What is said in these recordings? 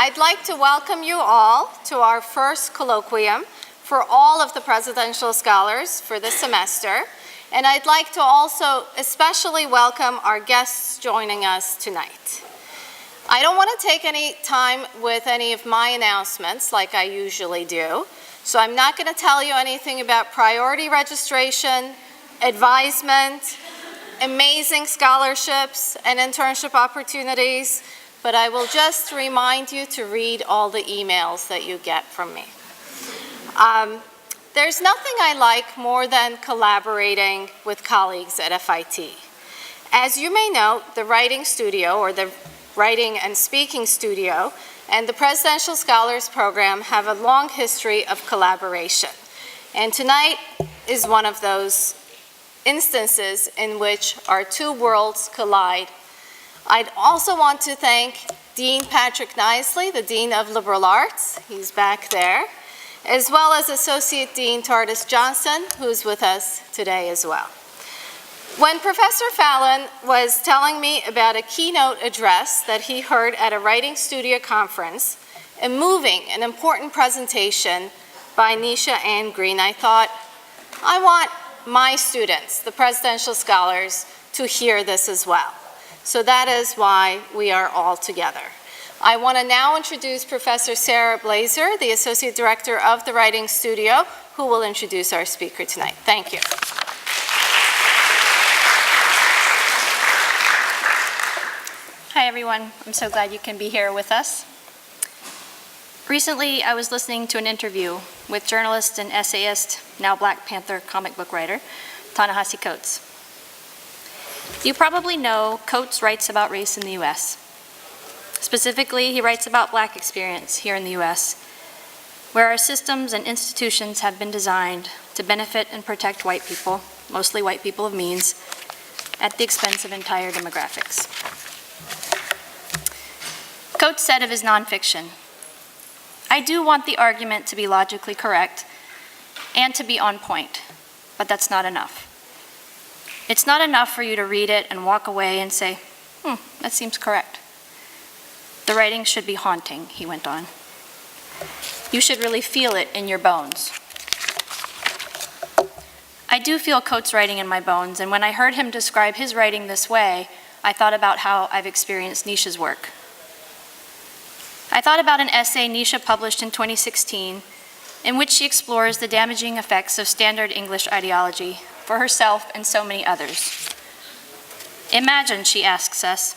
I'd like to welcome you all to our first colloquium for all of the presidential scholars for this semester. And I'd like to also especially welcome our guests joining us tonight. I don't want to take any time with any of my announcements like I usually do, so I'm not going to tell you anything about priority registration, advisement, amazing scholarships, and internship opportunities, but I will just remind you to read all the emails that you get from me. There's nothing I like more than collaborating with colleagues at FIT. As you may know, the Writing Studio, or the Writing and Speaking Studio, and the Presidential Scholars Program have a long history of collaboration. And tonight is one of those instances in which our two worlds collide. I'd also want to thank Dean Patrick Knisely, the Dean of Liberal Arts, he's back there, as well as Associate Dean Tardis Johnson, who's with us today as well. When Professor Fallon was telling me about a keynote address that he heard at a Writing Studio conference, a moving and important presentation by Neisha-Anne Green, I thought, I want my students, the presidential scholars, to hear this as well. So that is why we are all together. I want to now introduce Professor Sarah Blazer, the Associate Director of the Writing Studio, who will introduce our speaker tonight. Thank you. Hi everyone, I'm so glad you can be here with us. Recently, I was listening to an interview with journalist and essayist, now Black Panther comic book writer, Ta-Nehisi Coates. You probably know Coates writes about race in the US. Specifically, he writes about Black experience here in the US, where our systems and institutions have been designed to benefit and protect white people, mostly white people of means, at the expense of entire demographics. Coates said of his nonfiction, I do want the argument to be logically correct and to be on point, but that's not enough. It's not enough for you to read it and walk away and say, that seems correct. The writing should be haunting, he went on. You should really feel it in your bones. I do feel Coates' writing in my bones, and when I heard him describe his writing this way, I thought about how I've experienced Neisha's work. I thought about an essay Neisha published in 2016 in which she explores the damaging effects of standard English ideology for herself and so many others. Imagine, she asks us,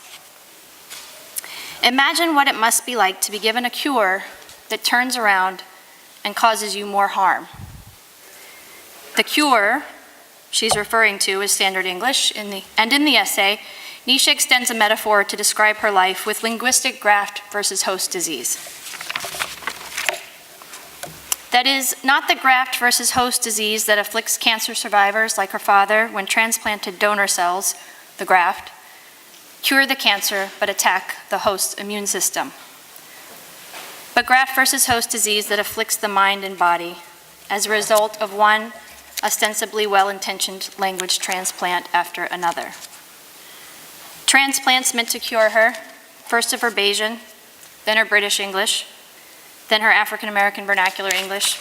imagine what it must be like to be given a cure that turns around and causes you more harm. The cure she's referring to is standard English, and in the essay, Neisha extends a metaphor to describe her life with linguistic graft versus host disease. That is, not the graft versus host disease that afflicts cancer survivors like her father when transplanted donor cells, the graft, cure the cancer but attack the host's immune system. But graft versus host disease that afflicts the mind and body as a result of one ostensibly well-intentioned language transplant after another. Transplants meant to cure her, first of her Bayesian, then her British English, then her African-American vernacular English.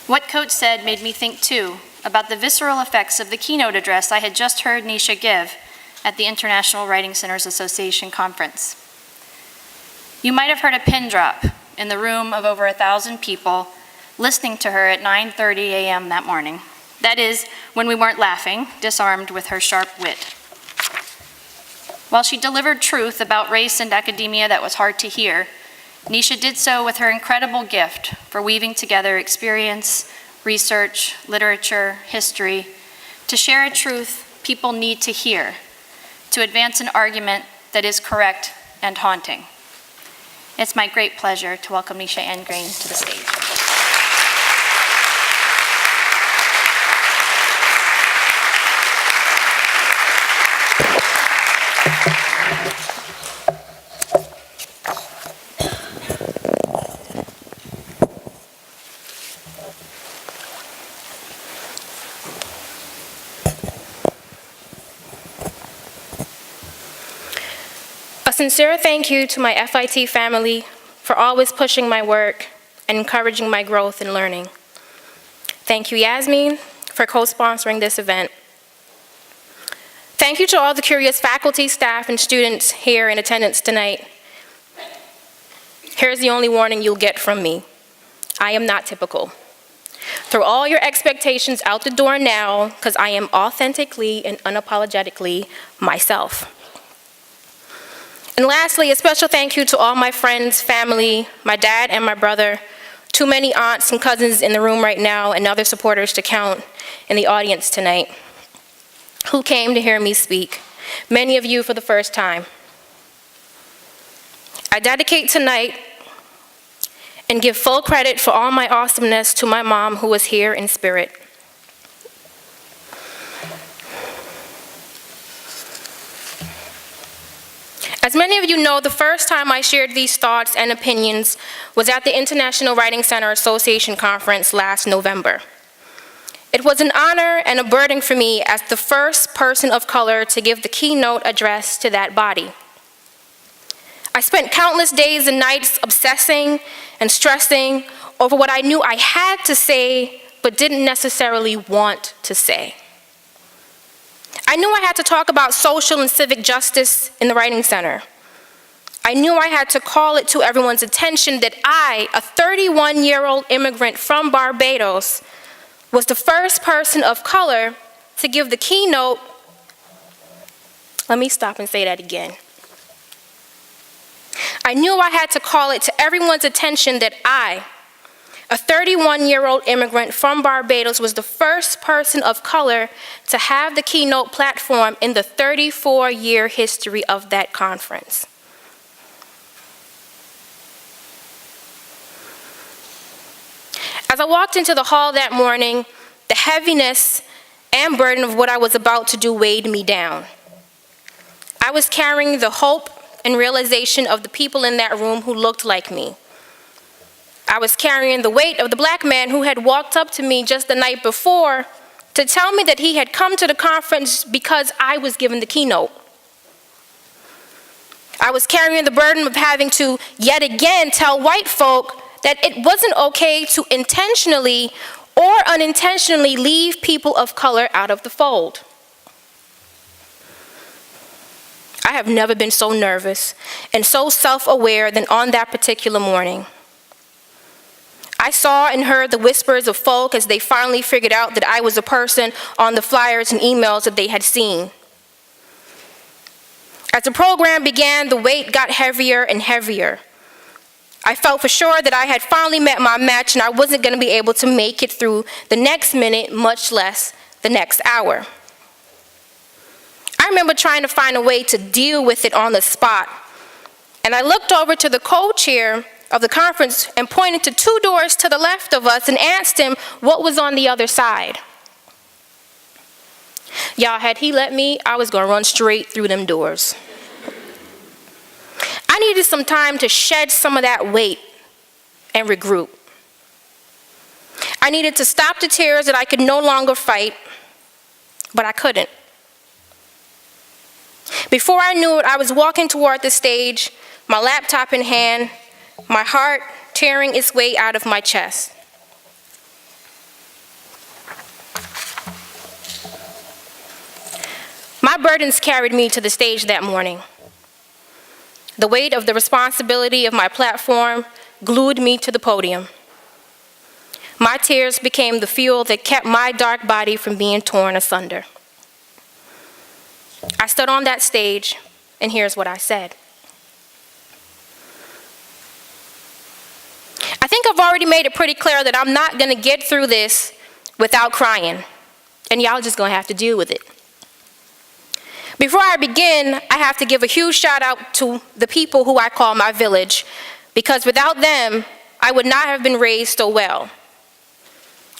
What Coates said made me think too about the visceral effects of the keynote address I had just heard Neisha give at the International Writing Centers Association conference. You might have heard a pin drop in the room of over 1,000 people listening to her at 9:30 a.m. that morning. That is, when we weren't laughing, disarmed with her sharp wit. While she delivered truth about race and academia that was hard to hear, Neisha did so with her incredible gift for weaving together experience, research, literature, history, to share a truth people need to hear, to advance an argument that is correct and haunting. It's my great pleasure to welcome Neisha-Anne Green to the stage. sincere thank you to my FIT family for always pushing my work and encouraging my growth and learning. Thank you, Yasmin, for co-sponsoring this event. Thank you to all the curious faculty, staff, and students here in attendance tonight. Here's the only warning you'll get from me. I am not typical. Throw all your expectations out the door now, because I am authentically and unapologetically myself. And lastly, a special thank you to all my friends, family, my dad and my brother, too many aunts and cousins in the room right now, and other supporters to count in the audience tonight, who came to hear me speak, many of you for the first time. I dedicate tonight and give full credit for all my awesomeness to my mom, who was here in spirit. As many of you know, the first time I shared these thoughts and opinions was at the International Writing Center Association Conference last November. It was an honor and a burden for me as the first person of color to give the keynote address to that body. I spent countless days and nights obsessing and stressing over what I knew I had to say, but didn't necessarily want to say. I knew I had to talk about social and civic justice in the Writing Center. I knew I had to call it to everyone's attention that I, a 31-year-old immigrant from Barbados, was the first person of color to give the keynote. Let me stop and say that again. I knew I had to call it to everyone's attention that I, a 31-year-old immigrant from Barbados, was the first person of color to have the keynote platform in the 34-year history of that conference. As I walked into the hall that morning, the heaviness and burden of what I was about to do weighed me down. I was carrying the hope and realization of the people in that room who looked like me. I was carrying the weight of the black man who had walked up to me just the night before to tell me that he had come to the conference because I was given the keynote. I was carrying the burden of having to yet again tell white folk that it wasn't okay to intentionally or unintentionally leave people of color out of the fold. I have never been so nervous and so self-aware than on that particular morning. I saw and heard the whispers of folk as they finally figured out that I was a person on the flyers and emails that they had seen. As the program began, the weight got heavier and heavier. I felt for sure that I had finally met my match and I wasn't going to be able to make it through the next minute, much less the next hour. I remember trying to find a way to deal with it on the spot. And I looked over to the co-chair of the conference and pointed to 2 doors to the left of us and asked him what was on the other side. Y'all, had he let me, I was going to run straight through them doors. I needed some time to shed some of that weight and regroup. I needed to stop the tears that I could no longer fight, but I couldn't. Before I knew it, I was walking toward the stage, my laptop in hand, my heart tearing its way out of my chest. My burdens carried me to the stage that morning. The weight of the responsibility of my platform glued me to the podium. My tears became the fuel that kept my dark body from being torn asunder. I stood on that stage, and here's what I said. I think I've already made it pretty clear that I'm not going to get through this without crying, and y'all just going to have to deal with it. Before I begin, I have to give a huge shout out to the people who I call my village, because without them, I would not have been raised so well.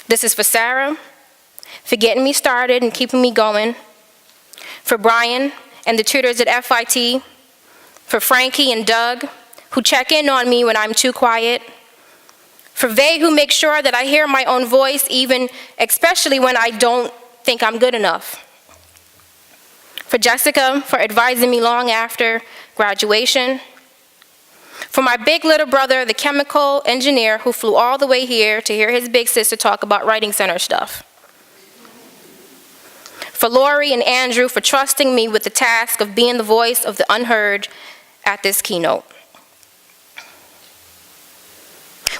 This is for Sarah, for getting me started and keeping me going, for Brian and the tutors at FIT, for Frankie and Doug, who check in on me when I'm too quiet, for Vay, who makes sure that I hear my own voice, especially when I don't think I'm good enough, for Jessica, for advising me long after graduation. For my big little brother, the chemical engineer who flew all the way here to hear his big sister talk about writing center stuff. For Lori and Andrew for trusting me with the task of being the voice of the unheard at this keynote.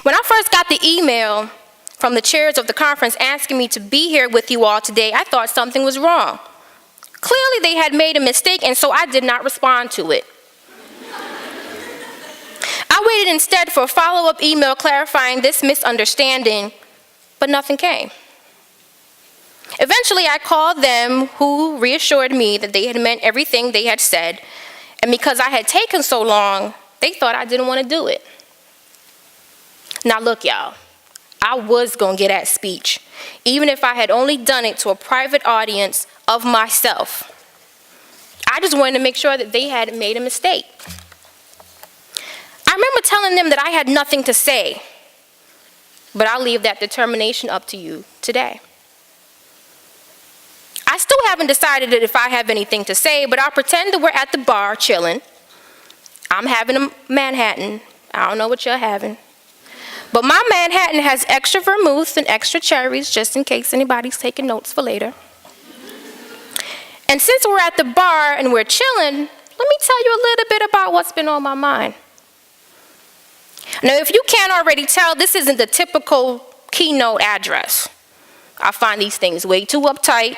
When I first got the email from the chairs of the conference asking me to be here with you all today, I thought something was wrong. Clearly they had made a mistake, and so I did not respond to it. I waited instead for a follow-up email clarifying this misunderstanding, but nothing came. Eventually, I called them, who reassured me that they had meant everything they had said, and because I had taken so long, they thought I didn't want to do it. Now look, y'all, I was going to get that speech, even if I had only done it to a private audience of myself. I just wanted to make sure that they hadn't made a mistake. I remember telling them that I had nothing to say, but I'll leave that determination up to you today. I still haven't decided if I have anything to say, but I'll pretend that we're at the bar chilling. I'm having a Manhattan. I don't know what you're having. But my Manhattan has extra vermouth and extra cherries, just in case anybody's taking notes for later. And since we're at the bar and we're chilling, let me tell you a little bit about what's been on my mind. Now, if you can't already tell, this isn't the typical keynote address. I find these things way too uptight,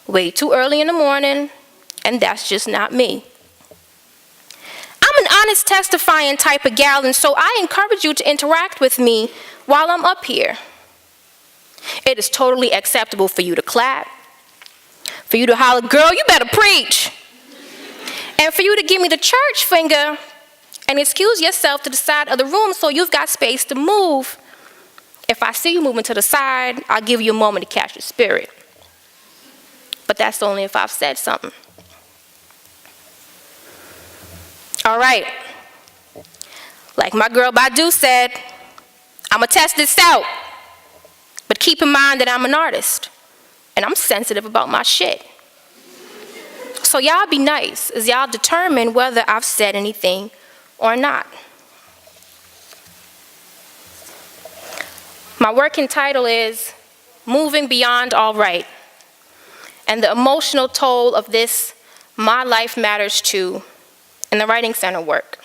way too early in the morning, and that's just not me. I'm an honest, testifying type of gal, and so I encourage you to interact with me while I'm up here. It is totally acceptable for you to clap, for you to holler, "Girl, you better preach," and for you to give me the church finger and excuse yourself to the side of the room so you've got space to move. If I see you moving to the side, I'll give you a moment to catch your spirit. But that's only if I've said something. All right. Like my girl Badu said, I'm gonna test this out. But keep in mind that I'm an artist, and I'm sensitive about my shit. So y'all be nice as y'all determine whether I've said anything or not. My working title is Moving Beyond All Right, and the emotional toll of this My Life Matters Too in the Writing Center work.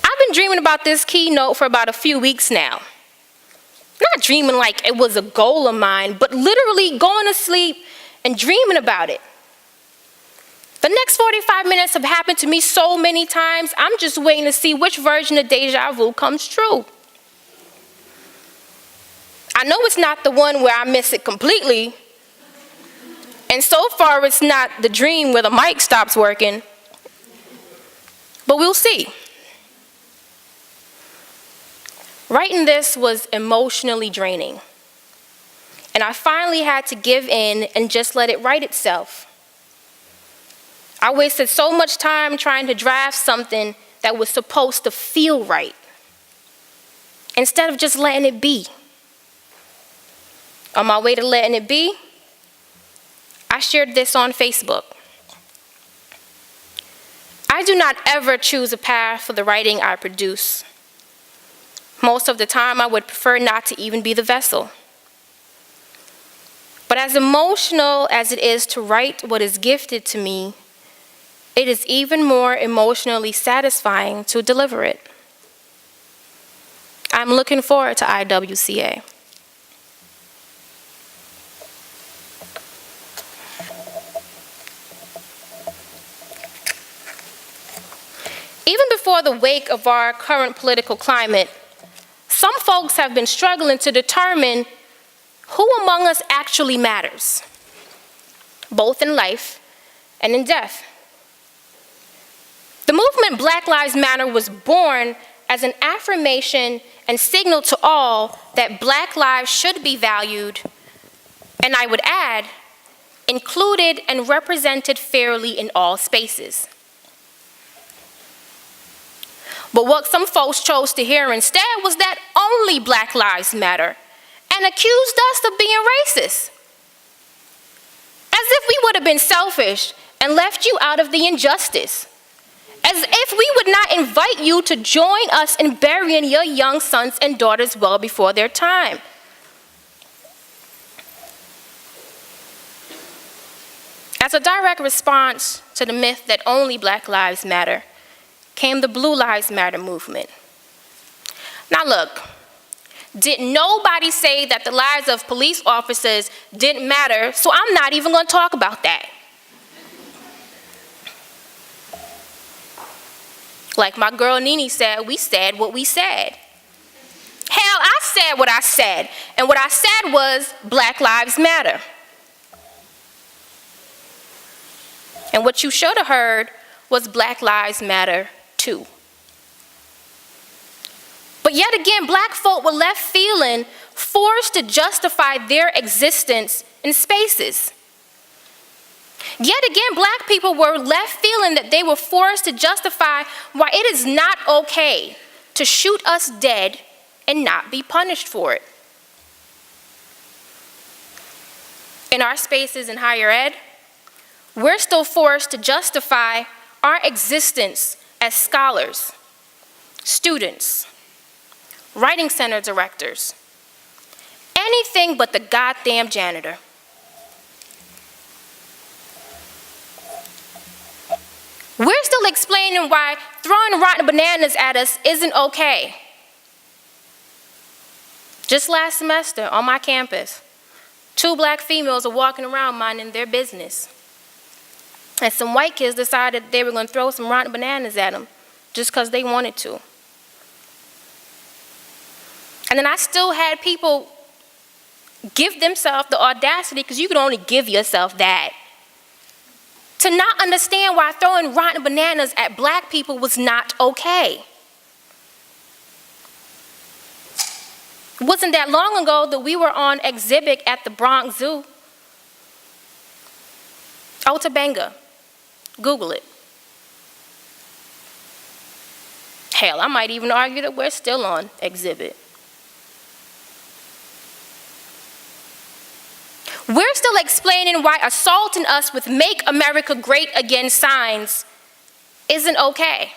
I've been dreaming about this keynote for about a few weeks now. Not dreaming like it was a goal of mine, but literally going to sleep and dreaming about it. The next 45 minutes have happened to me so many times, I'm just waiting to see which version of deja vu comes true. I know it's not the one where I miss it completely, and so far it's not the dream where the mic stops working, but we'll see. Writing this was emotionally draining, and I finally had to give in and just let it write itself. I wasted so much time trying to draft something that was supposed to feel right, instead of just letting it be. On my way to letting it be, I shared this on Facebook. I do not ever choose a path for the writing I produce. Most of the time, I would prefer not to even be the vessel. But as emotional as it is to write what is gifted to me, it is even more emotionally satisfying to deliver it. I'm looking forward to IWCA. Even before the wake of our current political climate, some folks have been struggling to determine who among us actually matters, both in life and in death. The movement Black Lives Matter was born as an affirmation and signal to all that Black lives should be valued, and I would add, included and represented fairly in all spaces. But what some folks chose to hear instead was that only Black lives matter, and accused us of being racist. if we would have been selfish and left you out of the injustice. As if we would not invite you to join us in burying your young sons and daughters well before their time. As a direct response to the myth that only Black Lives Matter came the Blue Lives Matter movement. Now look, did nobody say that the lives of police officers didn't matter, so I'm not even going to talk about that. Like my girl Nene said, we said what we said. Hell, I said what I said, and what I said was Black Lives Matter. And what you should have heard was Black Lives Matter too. But yet again, Black folk were left feeling forced to justify their existence in spaces. Yet again, Black people were left feeling that they were forced to justify why it is not okay to shoot us dead and not be punished for it. In our spaces in higher ed, we're still forced to justify our existence as scholars, students, writing center directors, anything but the goddamn janitor. We're still explaining why throwing rotten bananas at us isn't okay. Just last semester on my campus, 2 Black females are walking around minding their business. And some white kids decided they were going to throw some rotten bananas at them just because they wanted to. And then I still had people give themselves the audacity, because you can only give yourself that, to not understand why throwing rotten bananas at Black people was not okay. It wasn't that long ago that we were on exhibit at the Bronx Zoo. Otabenga. Google it. Hell, I might even argue that we're still on exhibit. We're still explaining why assaulting us with "Make America Great Again" signs isn't okay.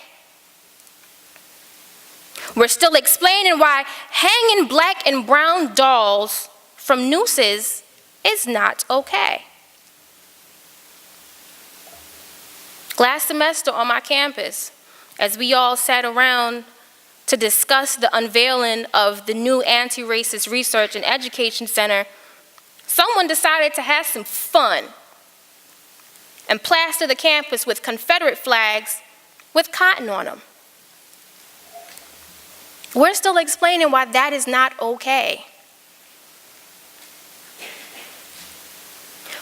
We're still explaining why hanging Black and brown dolls from nooses is not okay. Last semester on my campus, as we all sat around to discuss the unveiling of the new Anti-Racist Research and Education Center, someone decided to have some fun and plaster the campus with Confederate flags with cotton on them. We're still explaining why that is not okay.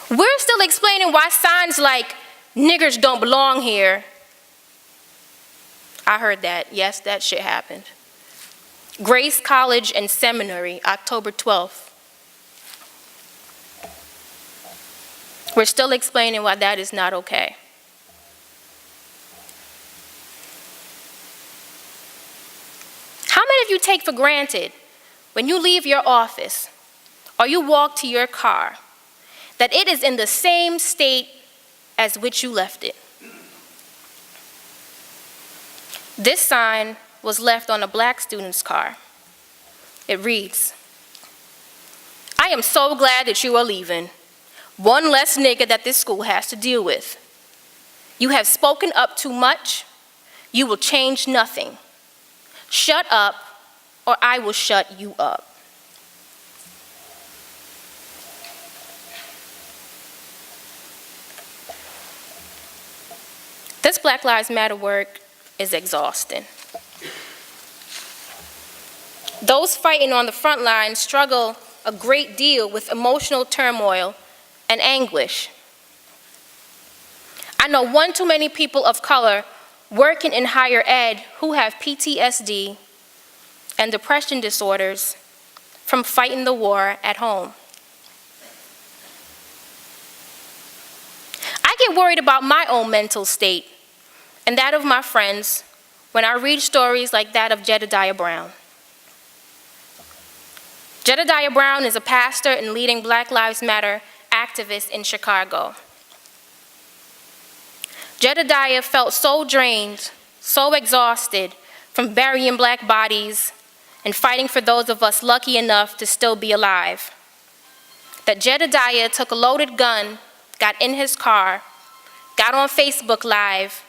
We're still explaining why signs like "Niggers don't belong here." I heard that. Yes, that shit happened. Grace College and Seminary, October 12th. We're still explaining why that is not okay. How many of you take for granted when you leave your office or you walk to your car that it is in the same state as which you left it? This sign was left on a Black student's car. It reads, "I am so glad that you are leaving. One less nigga that this school has to deal with. You have spoken up too much. You will change nothing. Shut up, or I will shut you up." This Black Lives Matter work is exhausting. Those fighting on the front line struggle a great deal with emotional turmoil and anguish. I know one too many people of color working in higher ed who have PTSD and depression disorders from fighting the war at home. I get worried about my own mental state and that of my friends when I read stories like that of Jedediah Brown. Jedediah Brown is a pastor and leading Black Lives Matter activist in Chicago. Jedediah felt so drained, so exhausted from burying black bodies and fighting for those of us lucky enough to still be alive, that Jedediah took a loaded gun, got in his car, got on Facebook Live,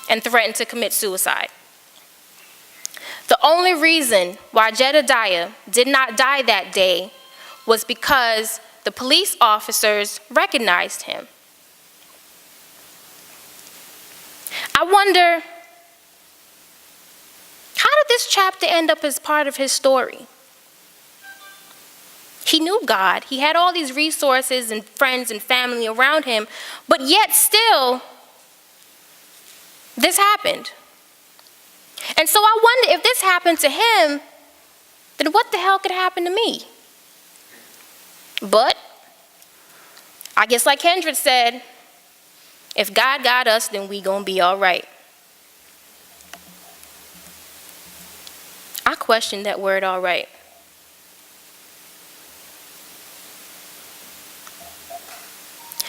and threatened to commit suicide. The only reason why Jedediah did not die that day was because the police officers recognized him. I wonder, how did this chapter end up as part of his story? He knew God. He had all these resources and friends and family around him, but yet still, this happened. And so I wonder, if this happened to him, then what the hell could happen to me? But I guess like Kendrick said, if God got us, then we gonna be all right. I question that word, all right.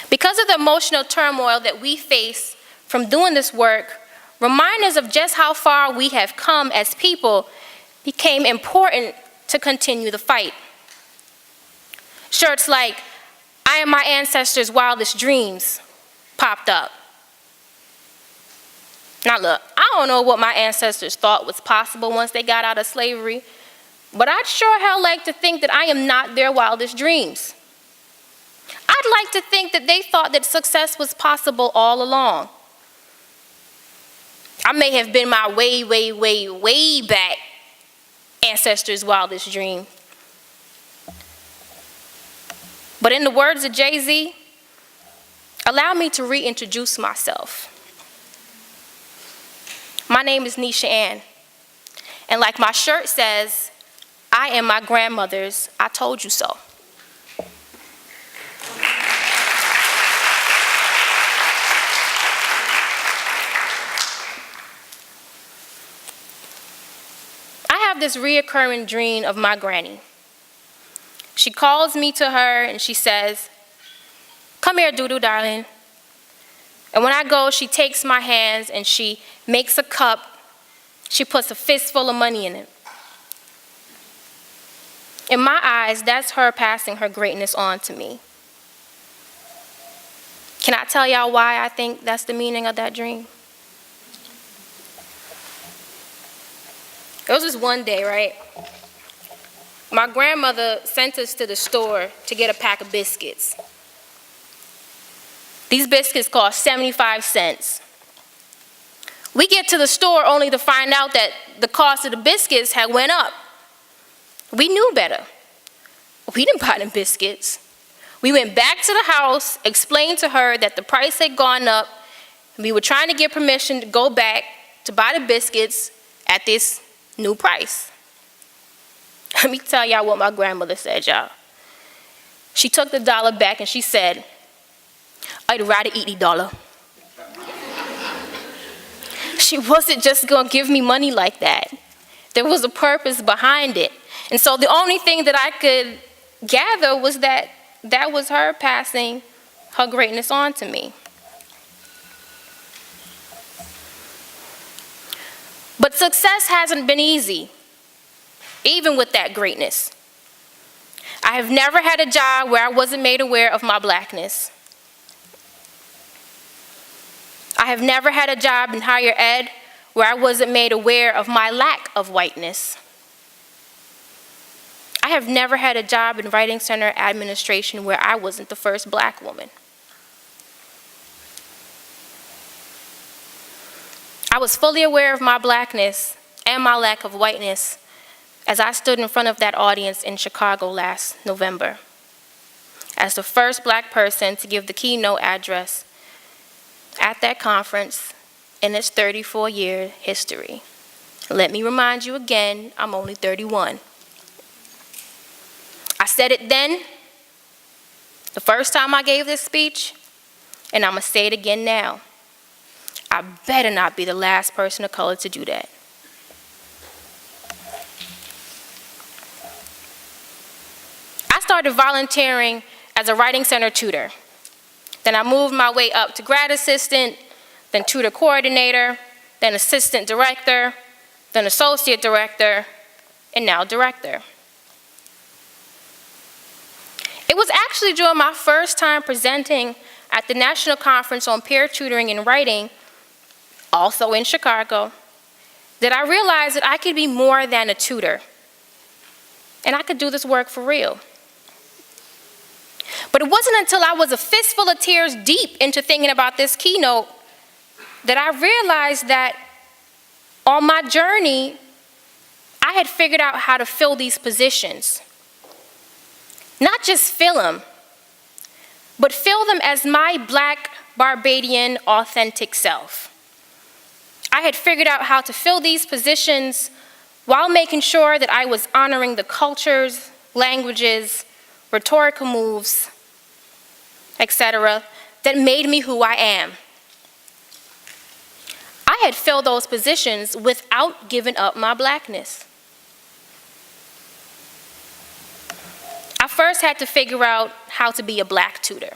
Because of the emotional turmoil that we face from doing this work, reminders of just how far we have come as people became important to continue the fight. Shirts like, "I am my ancestors' wildest dreams," popped up. Now look, I don't know what my ancestors thought was possible once they got out of slavery, but I'd sure hell like to think that I am not their wildest dreams. I'd like to think that they thought that success was possible all along. I may have been my way back ancestors' wildest dream. But in the words of Jay-Z, allow me to reintroduce myself. My name is Neisha-Anne, and like my shirt says, I am my grandmother's "I told you so." I have this reoccurring dream of my granny. She calls me to her and she says, "Come here, doo-doo, darling." And when I go, she takes my hands and she makes a cup. She puts a fistful of money in it. In my eyes, that's her passing her greatness on to me. Can I tell y'all why I think that's the meaning of that dream? It was just one day, right? My grandmother sent us to the store to get a pack of biscuits. These biscuits cost 75 cents. We get to the store only to find out that the cost of the biscuits had went up. We knew better. We didn't buy them biscuits. We went back to the house, explained to her that the price had gone up, and we were trying to get permission to go back to buy the biscuits at this new price. Let me tell y'all what my grandmother said, y'all. She took the dollar back and she said, "I'd rather eat the dollar." She wasn't just gonna give me money like that. There was a purpose behind it. And so the only thing that I could gather was that that was her passing her greatness on to me. But success hasn't been easy, even with that greatness. I have never had a job where I wasn't made aware of my blackness. I have never had a job in higher ed where I wasn't made aware of my lack of whiteness. I have never had a job in Writing Center administration where I wasn't the first black woman. I was fully aware of my blackness and my lack of whiteness as I stood in front of that audience in Chicago last November, as the first black person to give the keynote address at that conference in its 34-year history. Let me remind you again, I'm only 31. I said it then, the first time I gave this speech, and I'm gonna say it again now. I better not be the last person of color to do that. I started volunteering as a writing center tutor. Then I moved my way up to grad assistant, then tutor coordinator, then assistant director, then associate director, and now director. It was actually during my first time presenting at the National Conference on Peer Tutoring and Writing, also in Chicago, that I realized that I could be more than a tutor, and I could do this work for real. But it wasn't until I was a fistful of tears deep into thinking about this keynote that I realized that on my journey, I had figured out how to fill these positions. Not just fill them, but fill them as my Black, Barbadian, authentic self. I had figured out how to fill these positions while making sure that I was honoring the cultures, languages, rhetorical moves, etc., that made me who I am. I had filled those positions without giving up my Blackness. I first had to figure out how to be a Black tutor.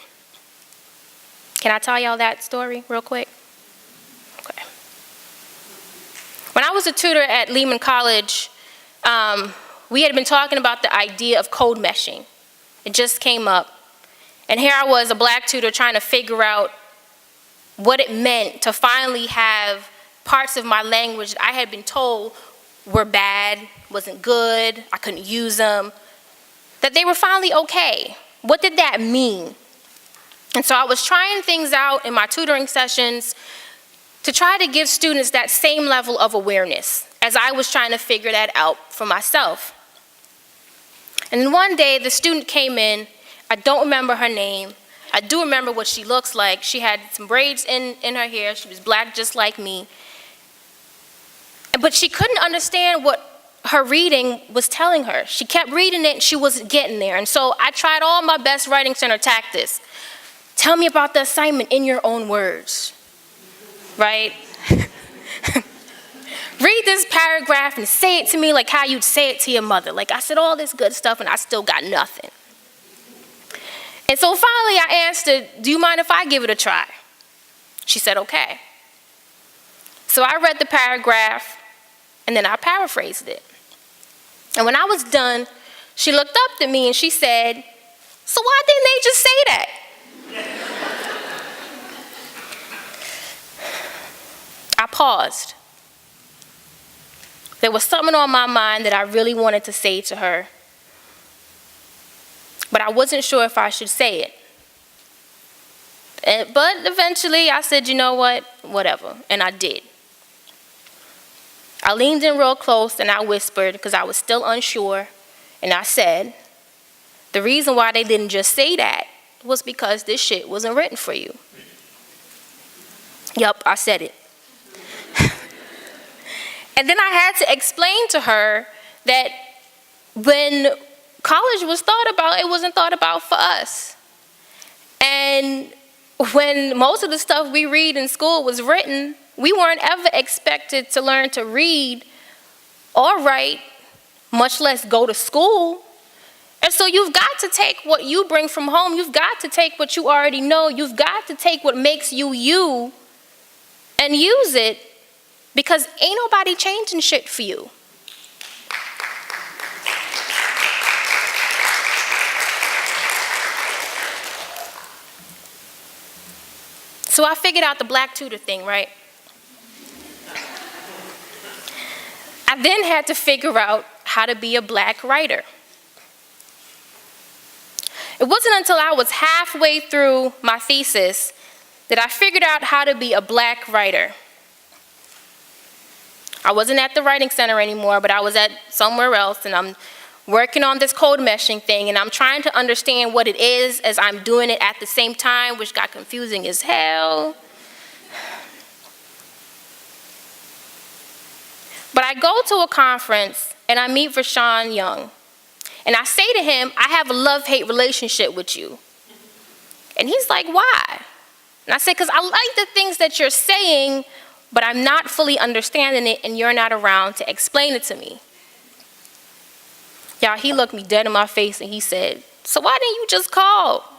Can I tell y'all that story real quick? Okay. When I was a tutor at Lehman College, we had been talking about the idea of code meshing. It just came up. And here I was, a Black tutor, trying to figure out what it meant to finally have parts of my language that I had been told were bad, wasn't good, I couldn't use them, that they were finally okay. What did that mean? And so I was trying things out in my tutoring sessions to try to give students that same level of awareness as I was trying to figure that out for myself. And then one day the student came in, I don't remember her name, I do remember what she looks like. She had some braids in her hair, she was Black just like me. But she couldn't understand what her reading was telling her. She kept reading it and she wasn't getting there. And so I tried all my best writing center tactics. Tell me about the assignment in your own words, right? Read this paragraph and say it to me like how you'd say it to your mother. Like I said all this good stuff and I still got nothing. And so finally I asked her, do you mind if I give it a try? She said, okay. So I read the paragraph and then I paraphrased it. And when I was done, she looked up at me and she said, so why didn't they just say that? I paused. There was something on my mind that I really wanted to say to her, but I wasn't sure if I should say it. But eventually I said, you know what, whatever, and I did. I leaned in real close and I whispered, because I was still unsure, and I said, the reason why they didn't just say that was because this shit wasn't written for you. Yup, I said it. And then I had to explain to her that when college was thought about, it wasn't thought about for us. And when most of the stuff we read in school was written, we weren't ever expected to learn to read or write, much less go to school. And so you've got to take what you bring from home. You've got to take what you already know. You've got to take what makes you you and use it, because ain't nobody changing shit for you. So I figured out the Black tutor thing, right? I then had to figure out how to be a Black writer. It wasn't until I was halfway through my thesis that I figured out how to be a Black writer. I wasn't at the writing center anymore, but I was at somewhere else, and I'm working on this code meshing thing, and I'm trying to understand what it is as I'm doing it at the same time, which got confusing as hell. But I go to a conference, and I meet Vershawn Young, and I say to him, I have a love-hate relationship with you. And he's like, why? And I say, because I like the things that you're saying, but I'm not fully understanding it, and you're not around to explain it to me. Y'all, he looked me dead in my face, and he said, so why didn't you just call?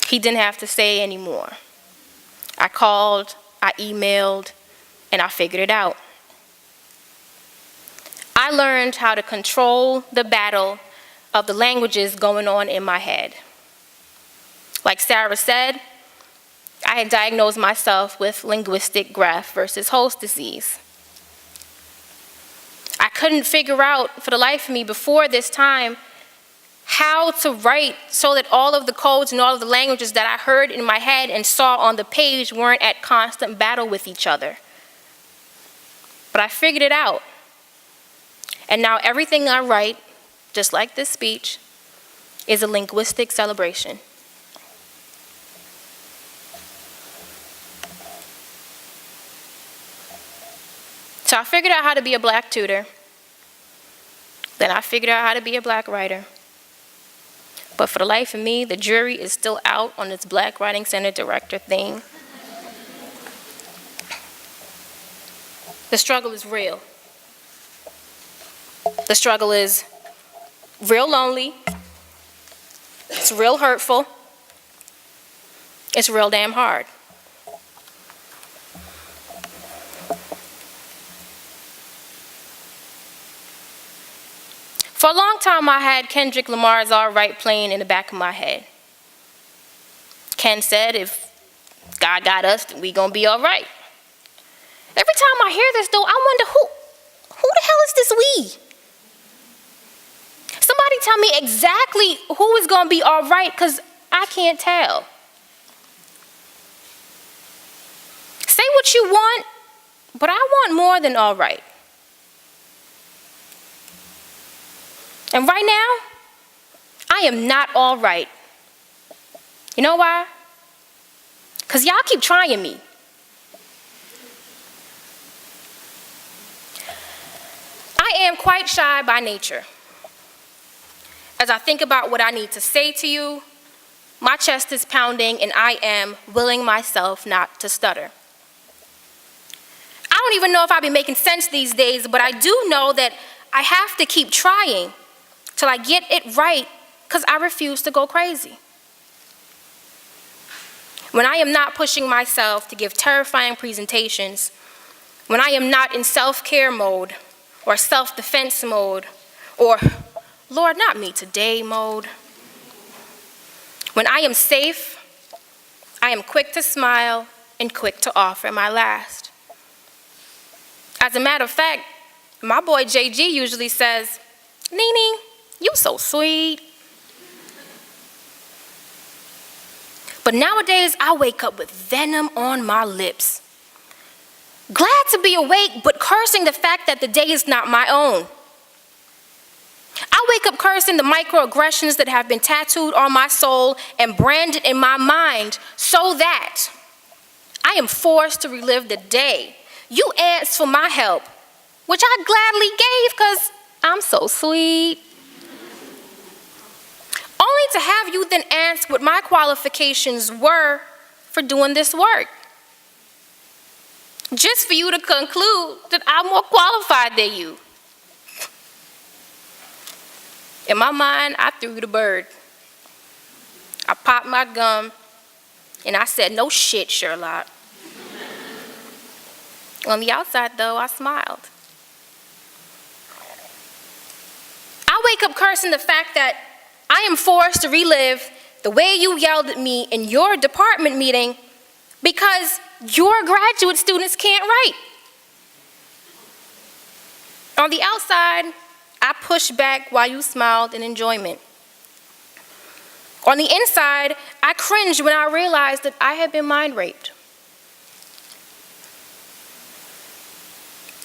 He didn't have to say anymore. I called, I emailed, and I figured it out. I learned how to control the battle of the languages going on in my head. Like Sarah said, I had diagnosed myself with linguistic graft versus host disease. I couldn't figure out for the life of me before this time how to write so that all of the codes and all of the languages that I heard in my head and saw on the page weren't at constant battle with each other. But I figured it out. And now everything I write, just like this speech, is a linguistic celebration. So I figured out how to be a black tutor. Then I figured out how to be a black writer. But for the life of me, the jury is still out on this Black Writing Center director thing. The struggle is real. The struggle is real lonely. It's real hurtful. It's real damn hard. For a long time, I had Kendrick Lamar's "All Right" playing in the back of my head. Ken said, if God got us, then we gonna be all right. Every time I hear this, though, I wonder who the hell is this we? Somebody tell me exactly who is gonna be all right, because I can't tell. Say what you want, but I want more than all right. And right now, I am not all right. You know why? Because y'all keep trying me. I am quite shy by nature. As I think about what I need to say to you, my chest is pounding and I am willing myself not to stutter. I don't even know if I'll be making sense these days, but I do know that I have to keep trying till I get it right, because I refuse to go crazy. When I am not pushing myself to give terrifying presentations, when I am not in self-care mode, or self-defense mode, or, Lord, not me today mode. When I am safe, I am quick to smile and quick to offer my last. As a matter of fact, my boy JG usually says, "Nene, you so sweet." But nowadays, I wake up with venom on my lips. Glad to be awake, but cursing the fact that the day is not my own. I wake up cursing the microaggressions that have been tattooed on my soul and branded in my mind so that I am forced to relive the day you asked for my help, which I gladly gave because I'm so sweet. Only to have you then ask what my qualifications were for doing this work. Just for you to conclude that I'm more qualified than you. In my mind, I threw the bird. I popped my gum, and I said, "No shit, Sherlock." On the outside, though, I smiled. I wake up cursing the fact that I am forced to relive the way you yelled at me in your department meeting because your graduate students can't write. On the outside, I pushed back while you smiled in enjoyment. On the inside, I cringed when I realized that I had been mind raped.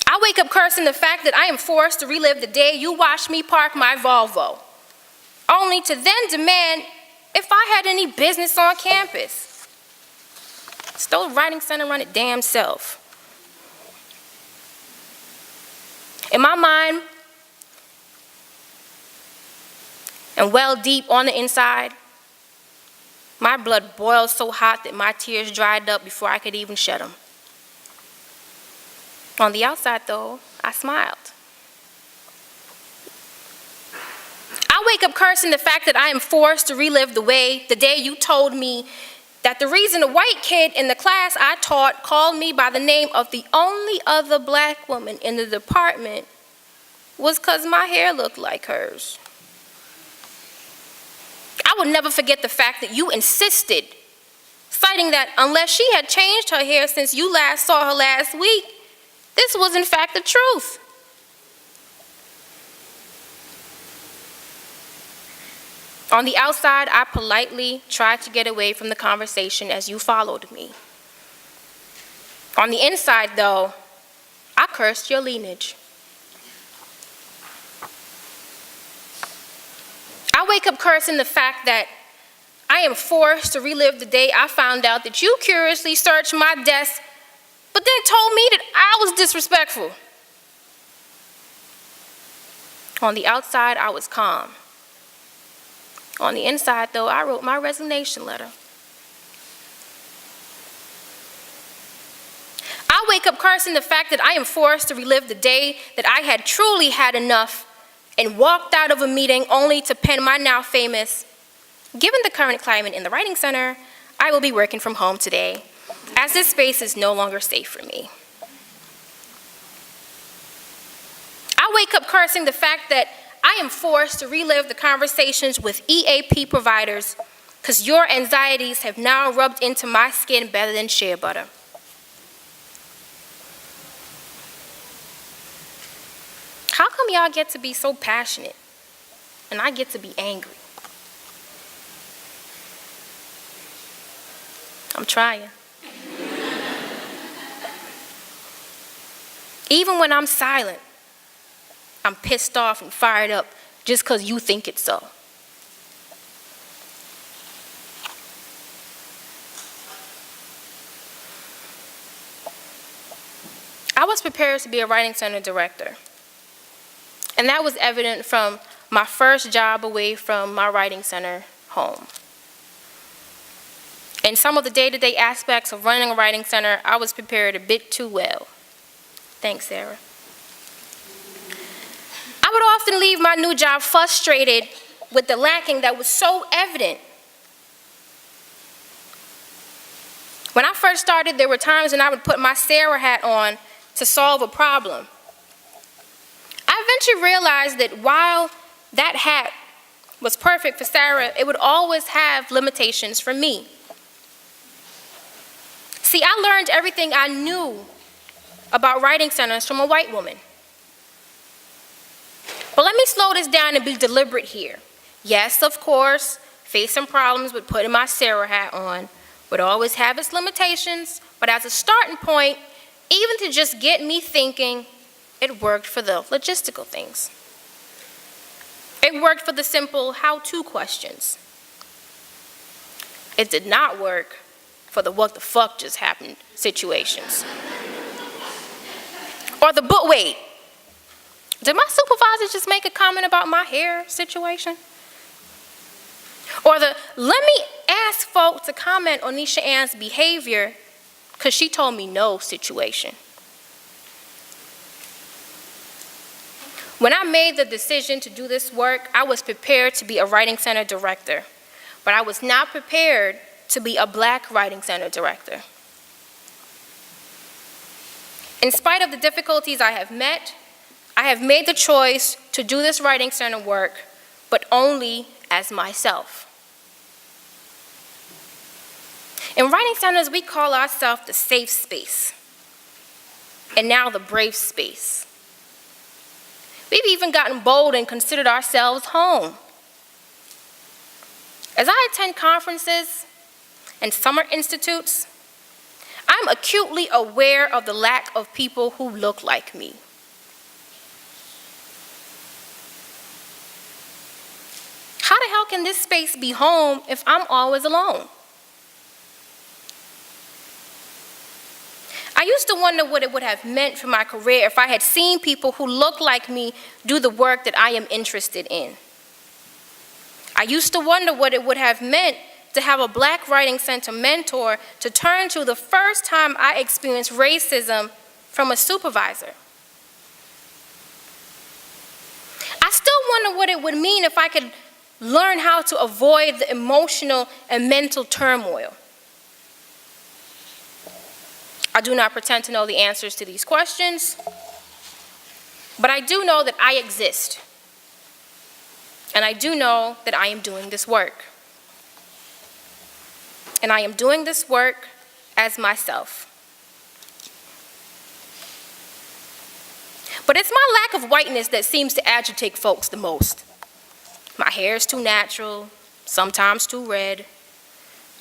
I wake up cursing the fact that I am forced to relive the day you watched me park my Volvo, only to then demand if I had any business on campus. Stole Writing Center run it damn self. In my mind, and well deep on the inside, my blood boiled so hot that my tears dried up before I could even shed them. On the outside, though, I smiled. I I wake up cursing the fact that I am forced to relive the day you told me that the reason a white kid in the class I taught called me by the name of the only other black woman in the department was because my hair looked like hers. I will never forget the fact that you insisted, citing that unless she had changed her hair since you last saw her last week, this was in fact the truth. On the outside, I politely tried to get away from the conversation as you followed me. On the inside, though, I cursed your lineage. I wake up cursing the fact that I am forced to relive the day I found out that you curiously searched my desk, but then told me that I was disrespectful. On the outside, I was calm. On the inside, though, I wrote my resignation letter. I wake up cursing the fact that I am forced to relive the day that I had truly had enough and walked out of a meeting only to pen my now famous, "Given the current climate in the Writing Center, I will be working from home today, as this space is no longer safe for me." I wake up cursing the fact that I am forced to relive the conversations with EAP providers because your anxieties have now rubbed into my skin better than shea butter. How come y'all get to be so passionate and I get to be angry? I'm trying. Even when I'm silent, I'm pissed off and fired up just because you think it's so. I was prepared to be a writing center director, and that was evident from my first job away from my writing center home. In some of the day-to-day aspects of running a writing center, I was prepared a bit too well. Thanks, Sarah. I would often leave my new job frustrated with the lacking that was so evident. When I first started, there were times when I would put my Sarah hat on to solve a problem. I eventually realized that while that hat was perfect for Sarah, it would always have limitations for me. See, I learned everything I knew about writing centers from a white woman. But let me slow this down and be deliberate here. Yes, of course, facing problems with putting my Sarah hat on would always have its limitations, but as a starting point, even to just get me thinking, it worked for the logistical things. It worked for the simple how-to questions. It did not work for the what the fuck just happened situations. Or the but wait, did my supervisor just make a comment about my hair situation? Or the let me ask folks to comment on Neisha-Anne's behavior because she told me no situation. When I made the decision to do this work, I was prepared to be a writing center director, but I was not prepared to be a black writing center director. In spite of the difficulties I have met, I have made the choice to do this writing center work, but only as myself. In writing centers, we call ourselves the safe space, and now the brave space. We've even gotten bold and considered ourselves home. As I attend conferences and summer institutes, I'm acutely aware of the lack of people who look like me. How the hell can this space be home if I'm always alone? I used to wonder what it would have meant for my career if I had seen people who look like me do the work that I am interested in. I used to wonder what it would have meant to have a black writing center mentor to turn to the first time I experienced racism from a supervisor. I still wonder what it would mean if I could learn how to avoid the emotional and mental turmoil. I do not pretend to know the answers to these questions, but I do know that I exist. And I do know that I am doing this work. And I am doing this work as myself. But it's my lack of whiteness that seems to agitate folks the most. My hair is too natural, sometimes too red.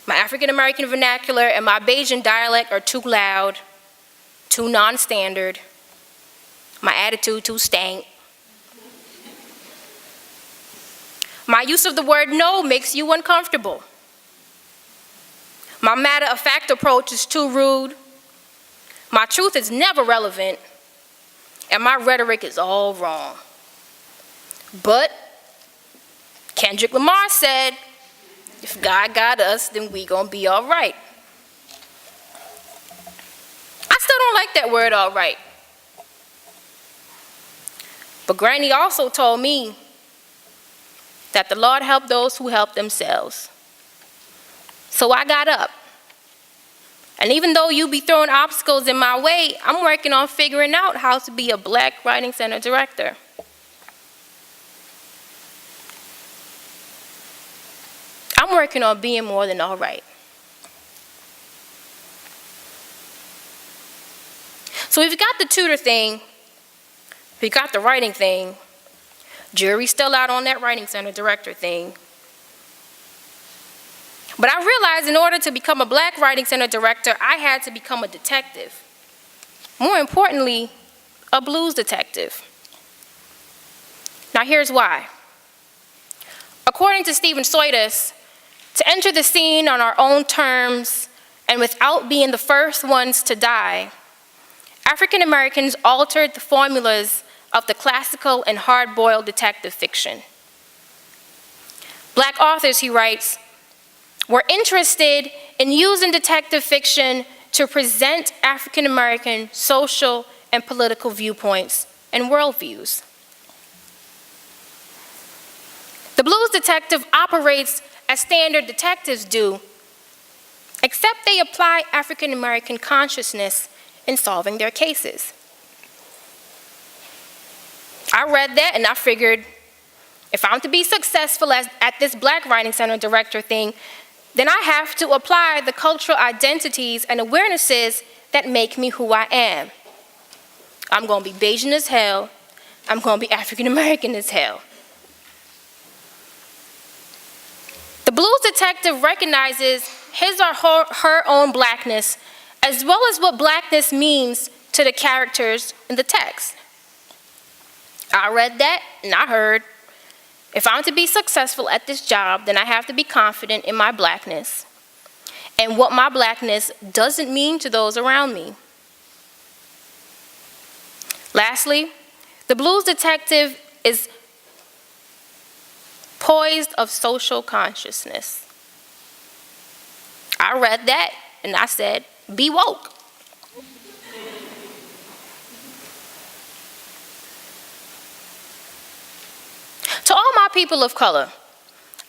My African American vernacular and my Bayesian dialect are too loud, too non-standard. My attitude too stank. My use of the word no makes you uncomfortable. My matter-of-fact approach is too rude. My truth is never relevant. And my rhetoric is all wrong. But Kendrick Lamar said, if God got us, then we gonna be all right. I still don't like that word all right. But Granny also told me that the Lord helped those who help themselves. So I got up. And even though you be throwing obstacles in my way, I'm working on figuring out how to be a Black Writing Center director. I'm working on being more than all right. So we've got the tutor thing, we got the writing thing, jury's still out on that Writing Center director thing. But I realized in order to become a Black Writing Center director, I had to become a detective. More importantly, a blues detective. Now here's why. According to Stephen Soitis, to enter the scene on our own terms and without being the first ones to die, African Americans altered the formulas of the classical and hard-boiled detective fiction. Black authors, he writes, were interested in using detective fiction to present African American social and political viewpoints and worldviews. The blues detective operates as standard detectives do, except they apply African American consciousness in solving their cases. I read that and I figured, if I'm to be successful at this Black Writing Center director thing, then I have to apply the cultural identities and awarenesses that make me who I am. I'm gonna be Bayesian as hell. I'm gonna be African American as hell. The blues detective recognizes his or her own Blackness, as well as what Blackness means to the characters in the text. I read that and I heard, if I'm to be successful at this job, then I have to be confident in my Blackness and what my Blackness doesn't mean to those around me. Lastly, the blues detective is poised of social consciousness. I read that and I said, be woke. To all my people of color,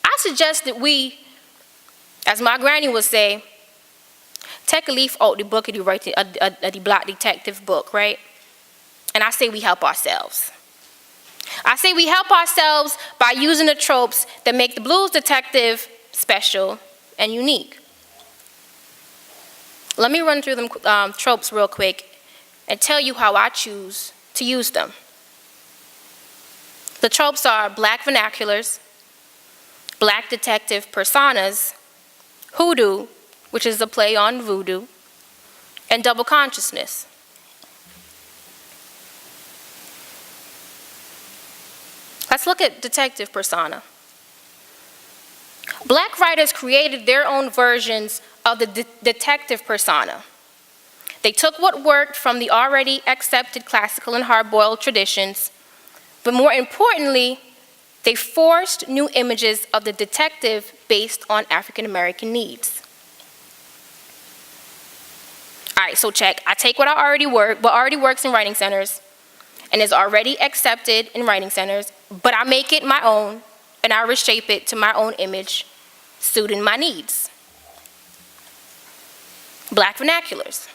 I suggest that we, as my granny would say, take a leaf out the book and you write the Black detective book, right? And I say we help ourselves. I say we help ourselves by using the tropes that make the blues detective special and unique. Let me run through them tropes real quick and tell you how I choose to use them. The tropes are Black vernaculars, Black detective personas, hoodoo, which is a play on voodoo, and double consciousness. Let's look at detective persona. Black writers created their own versions of the detective persona. They took what worked from the already accepted classical and hard-boiled traditions, but more importantly, they forced new images of the detective based on African American needs. All right, so check. I take what already works in writing centers, and is already accepted in writing centers, but I make it my own and I reshape it to my own image, suiting my needs. Black vernaculars.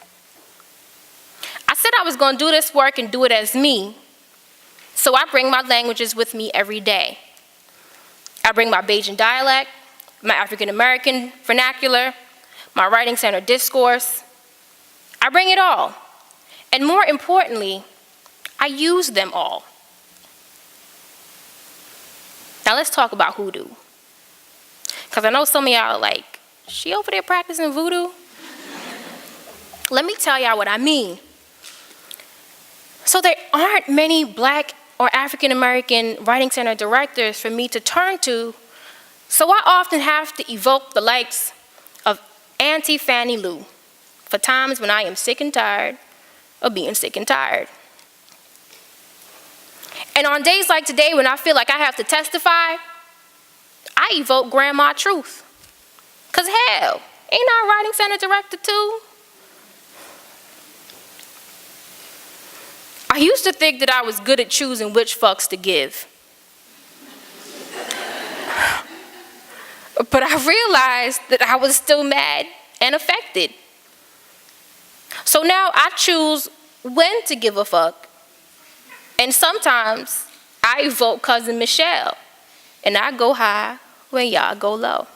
I said I was going to do this work and do it as me, so I bring my languages with me every day. I bring my Bajan dialect, my African American vernacular, my writing center discourse. I bring it all. And more importantly, I use them all. Now let's talk about hoodoo. Because I know some of y'all are like, she over there practicing voodoo? Let me tell y'all what I mean. So there aren't many Black or African American writing center directors for me to turn to, so I often have to evoke the likes of Auntie Fannie Lou for times when I am sick and tired of being sick and tired. And on days like today when I feel like I have to testify, I evoke Grandma Truth. Because hell, ain't I a writing center director too? I used to think that I was good at choosing which fucks to give. But I realized that I was still mad and affected. So now I choose when to give a fuck. And sometimes I evoke Cousin Michelle, and I go high when y'all go low.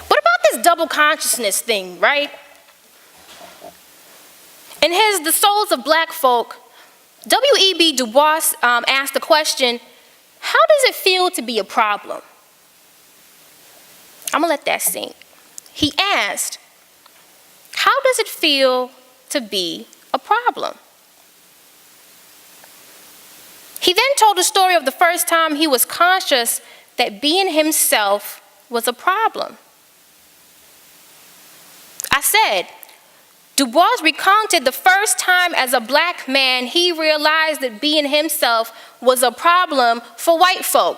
What about this double consciousness thing, right? In his The Souls of Black Folk, W.E.B. Du Bois asked the question, how does it feel to be a problem? I'm gonna let that sink. He asked, how does it feel to be a problem? He then told the story of the first time he was conscious that being himself was a problem. I said, Du Bois recounted the first time as a Black man he realized that being himself was a problem for white folk.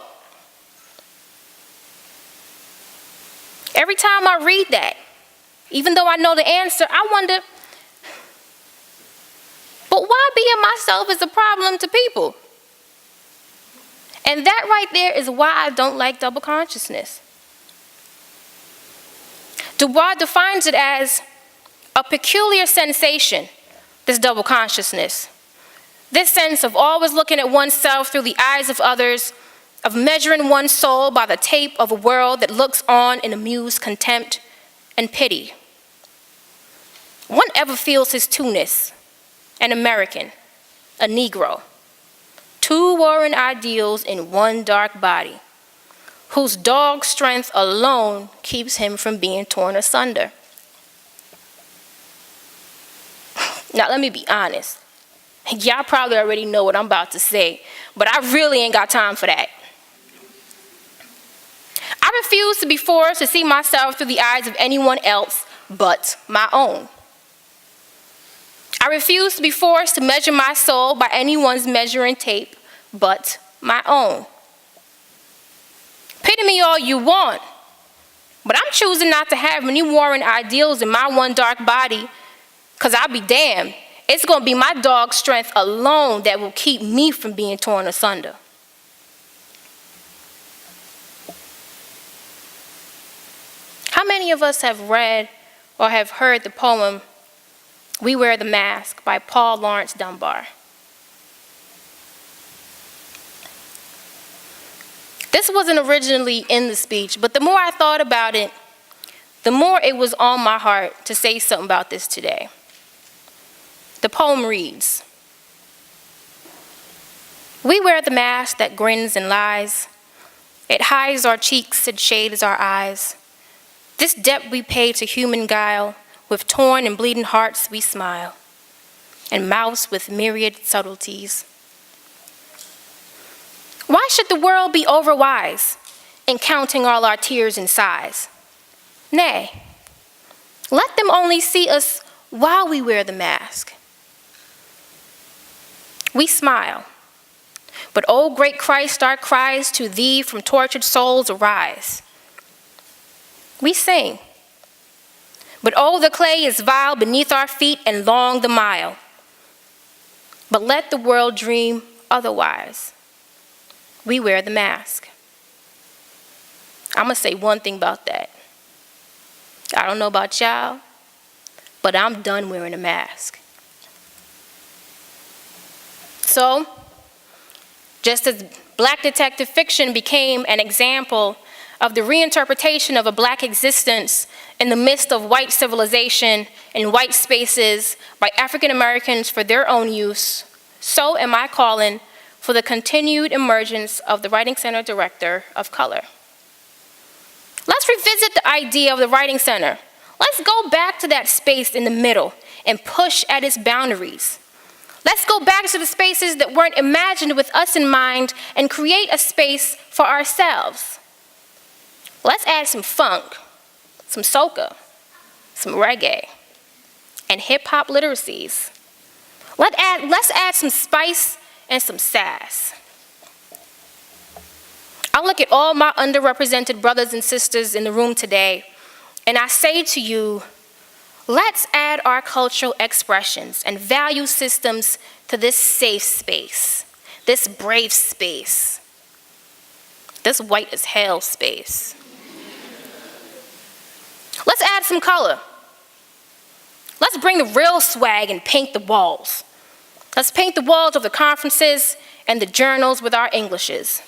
Every time I read that, even though I know the answer, I wonder, but why being myself is a problem to people? And that right there is why I don't like double consciousness. Du Bois defines it as a peculiar sensation, this double consciousness. This sense of always looking at oneself through the eyes of others, of measuring one's soul by the tape of a world that looks on in amused contempt and pity. One ever feels his two-ness, an American, a Negro, two warring ideals in one dark body, whose dog strength alone keeps him from being torn asunder. Now, let me be honest. Y'all probably already know what I'm about to say, but I really ain't got time for that. I refuse to be forced to see myself through the eyes of anyone else but my own. I refuse to be forced to measure my soul by anyone's measuring tape but my own. Pity me all you want, but I'm choosing not to have any warring ideals in my one dark body, because I'll be damned, it's going to be my dog's strength alone that will keep me from being torn asunder. How many of us have read or have heard the poem, We Wear the Mask by Paul Laurence Dunbar? This wasn't originally in the speech, but the more I thought about it, the more it was on my heart to say something about this today. The poem reads, we wear the mask that grins and lies. It hides our cheeks, it shades our eyes. This debt we pay to human guile, with torn and bleeding hearts we smile, and mouths with myriad subtleties. Why should the world be overwise in counting all our tears and sighs? Nay, let them only see us while we wear the mask. We smile, but O great Christ, our cries to thee from tortured souls arise. We sing, but oh, the clay is vile beneath our feet and long the mile. But let the world dream otherwise. We wear the mask. I'm gonna say one thing about that. I don't know about y'all, but I'm done wearing a mask. So, just as Black detective fiction became an example of the reinterpretation of a Black existence in the midst of white civilization in white spaces by African Americans for their own use, so am I calling for the continued emergence of the Writing Center Director of Color. Let's revisit the idea of the Writing Center. Let's go back to that space in the middle and push at its boundaries. Let's go back to the spaces that weren't imagined with us in mind and create a space for ourselves. Let's add some funk, some soca, some reggae, and hip-hop literacies. Let's add some spice and some sass. I look at all my underrepresented brothers and sisters in the room today, and I say to you, let's add our cultural expressions and value systems to this safe space, this brave space, this white as hell space. Let's add some color. Let's bring the real swag and paint the walls. Let's paint the walls of the conferences and the journals with our Englishes.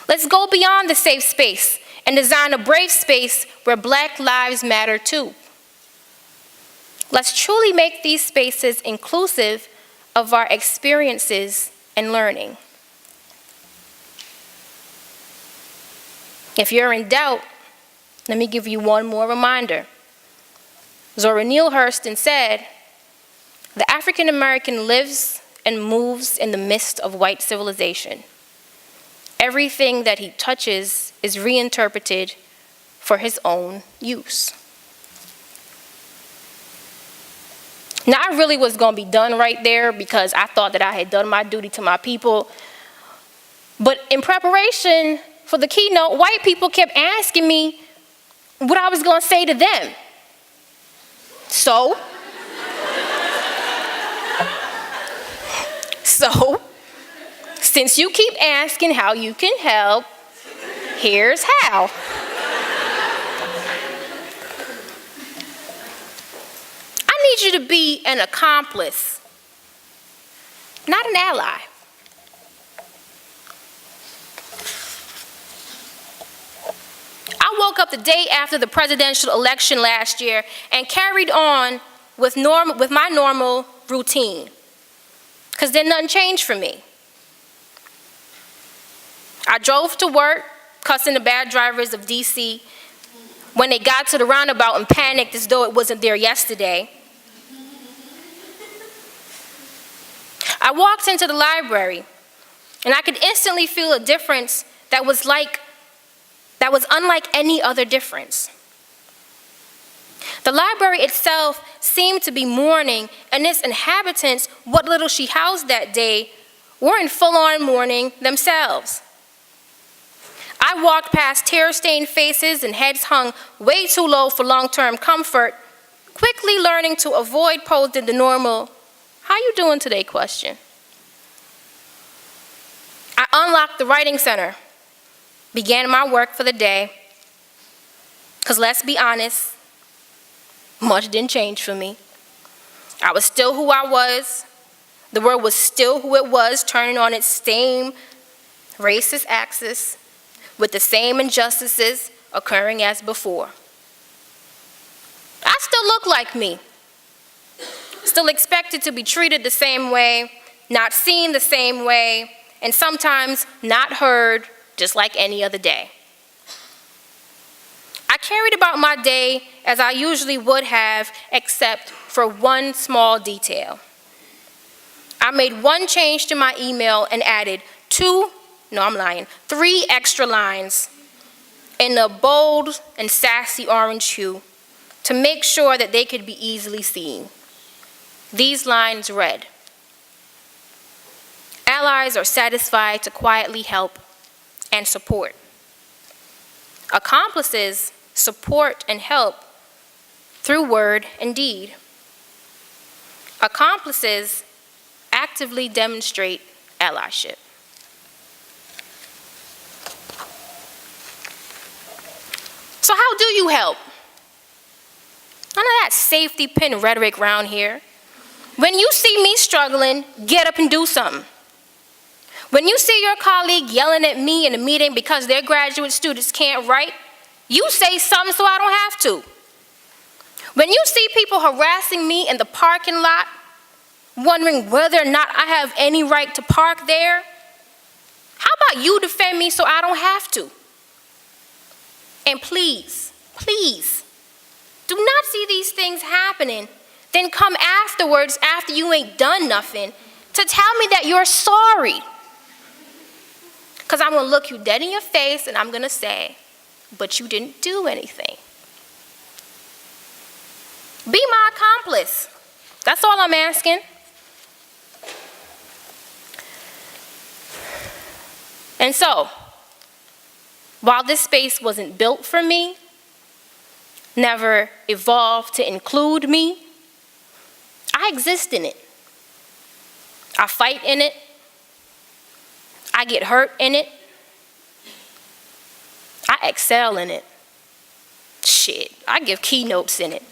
Let's go beyond the safe space and design a brave space where Black lives matter too. Let's truly make these spaces inclusive of our experiences and learning. If you're in doubt, let me give you one more reminder. Zora Neale Hurston said, "The African American lives and moves in the midst of white civilization. Everything that he touches is reinterpreted for his own use." Now, I really was going to be done right there because I thought that I had done my duty to my people. But in preparation for the keynote, white people kept asking me what I was going to say to them. So, since you keep asking how you can help, here's how. I need you to be an accomplice, not an ally. I woke up the day after the presidential election last year and carried on with my normal routine, because then nothing changed for me. I drove to work, cussing the bad drivers of DC when they got to the roundabout and panicked as though it wasn't there yesterday. I walked into the library, and I could instantly feel a difference that was unlike any other difference. The library itself seemed to be mourning, and its inhabitants, what little she housed that day, were in full-on mourning themselves. I walked past tear-stained faces and heads hung way too low for long-term comfort, quickly learning to avoid posing the normal, "How you doing today?" question. I unlocked the Writing Center, began my work for the day, because let's be honest, much didn't change for me. I was still who I was. The world was still who it was, turning on its same racist axis, with the same injustices occurring as before. I still look like me, still expected to be treated the same way, not seen the same way, and sometimes not heard just like any other day. I carried about my day as I usually would have, except for one small detail. I made one change to my email and added 3 extra lines in a bold and sassy orange hue to make sure that they could be easily seen. These lines read, "Allies are satisfied to quietly help and support. Accomplices support and help through word and deed. Accomplices act actively demonstrate allyship. So how do you help? None of that safety pin rhetoric around here. When you see me struggling, get up and do something. When you see your colleague yelling at me in a meeting because their graduate students can't write, you say something so I don't have to. When you see people harassing me in the parking lot, wondering whether or not I have any right to park there, how about you defend me so I don't have to? And please, please, do not see these things happening, then come afterwards after you ain't done nothing to tell me that you're sorry. Because I'm going to look you dead in your face and I'm going to say, but you didn't do anything. Be my accomplice. That's all I'm asking. And so, while this space wasn't built for me, never evolved to include me, I exist in it. I fight in it. I get hurt in it. I excel in it. Shit, I give keynotes in it.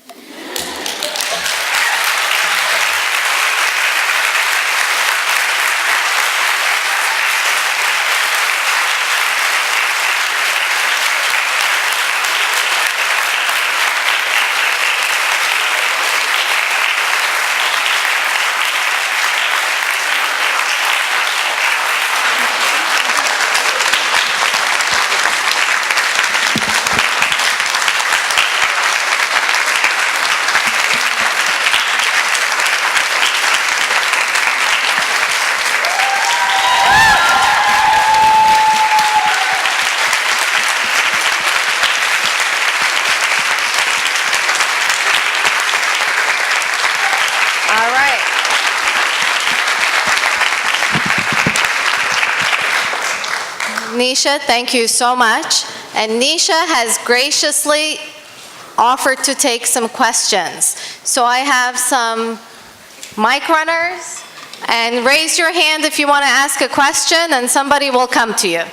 Neisha, thank you so much. And Neisha has graciously offered to take some questions. So I have some mic runners, and raise your hand if you want to ask a question, and somebody will come to you.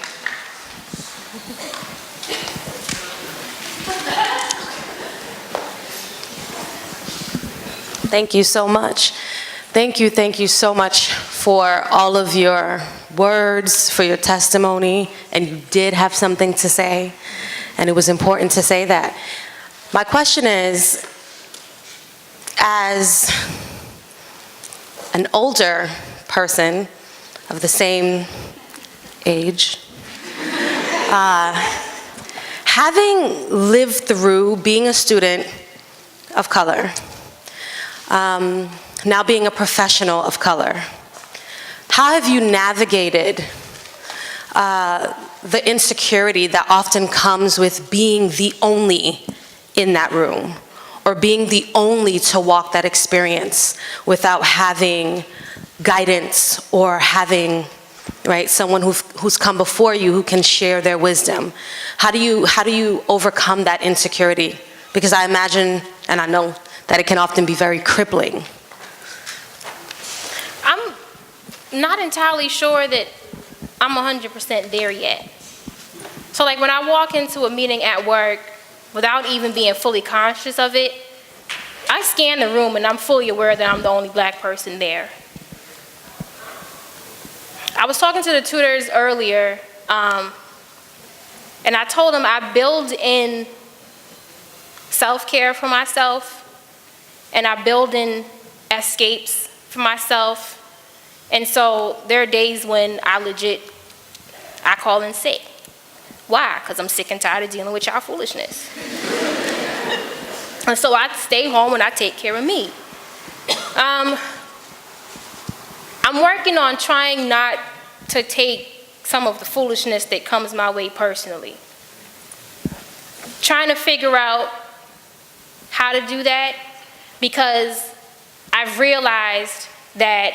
Thank you so much. Thank you so much for all of your words, for your testimony, and you did have something to say, and it was important to say that. My question is, as an older person of the same age, having lived through being a student of color, now being a professional of color, how have you navigated the insecurity that often comes with being the only in that room, or being the only to walk that experience without having guidance or having, right, someone who's come before you who can share their wisdom? How do you overcome that insecurity? Because I imagine, and I know, that it can often be very crippling. I'm not entirely sure that I'm 100% there yet. So like when I walk into a meeting at work without even being fully conscious of it, I scan the room and I'm fully aware that I'm the only black person there. I was talking to the tutors earlier, and I told them I build in self-care for myself, and I build in escapes for myself. And so there are days when I call in sick. Why? Because I'm sick and tired of dealing with y'all foolishness. And so I stay home and I take care of me. I'm working on trying not to take some of the foolishness that comes my way personally. Trying to figure out how to do that, because I've realized that,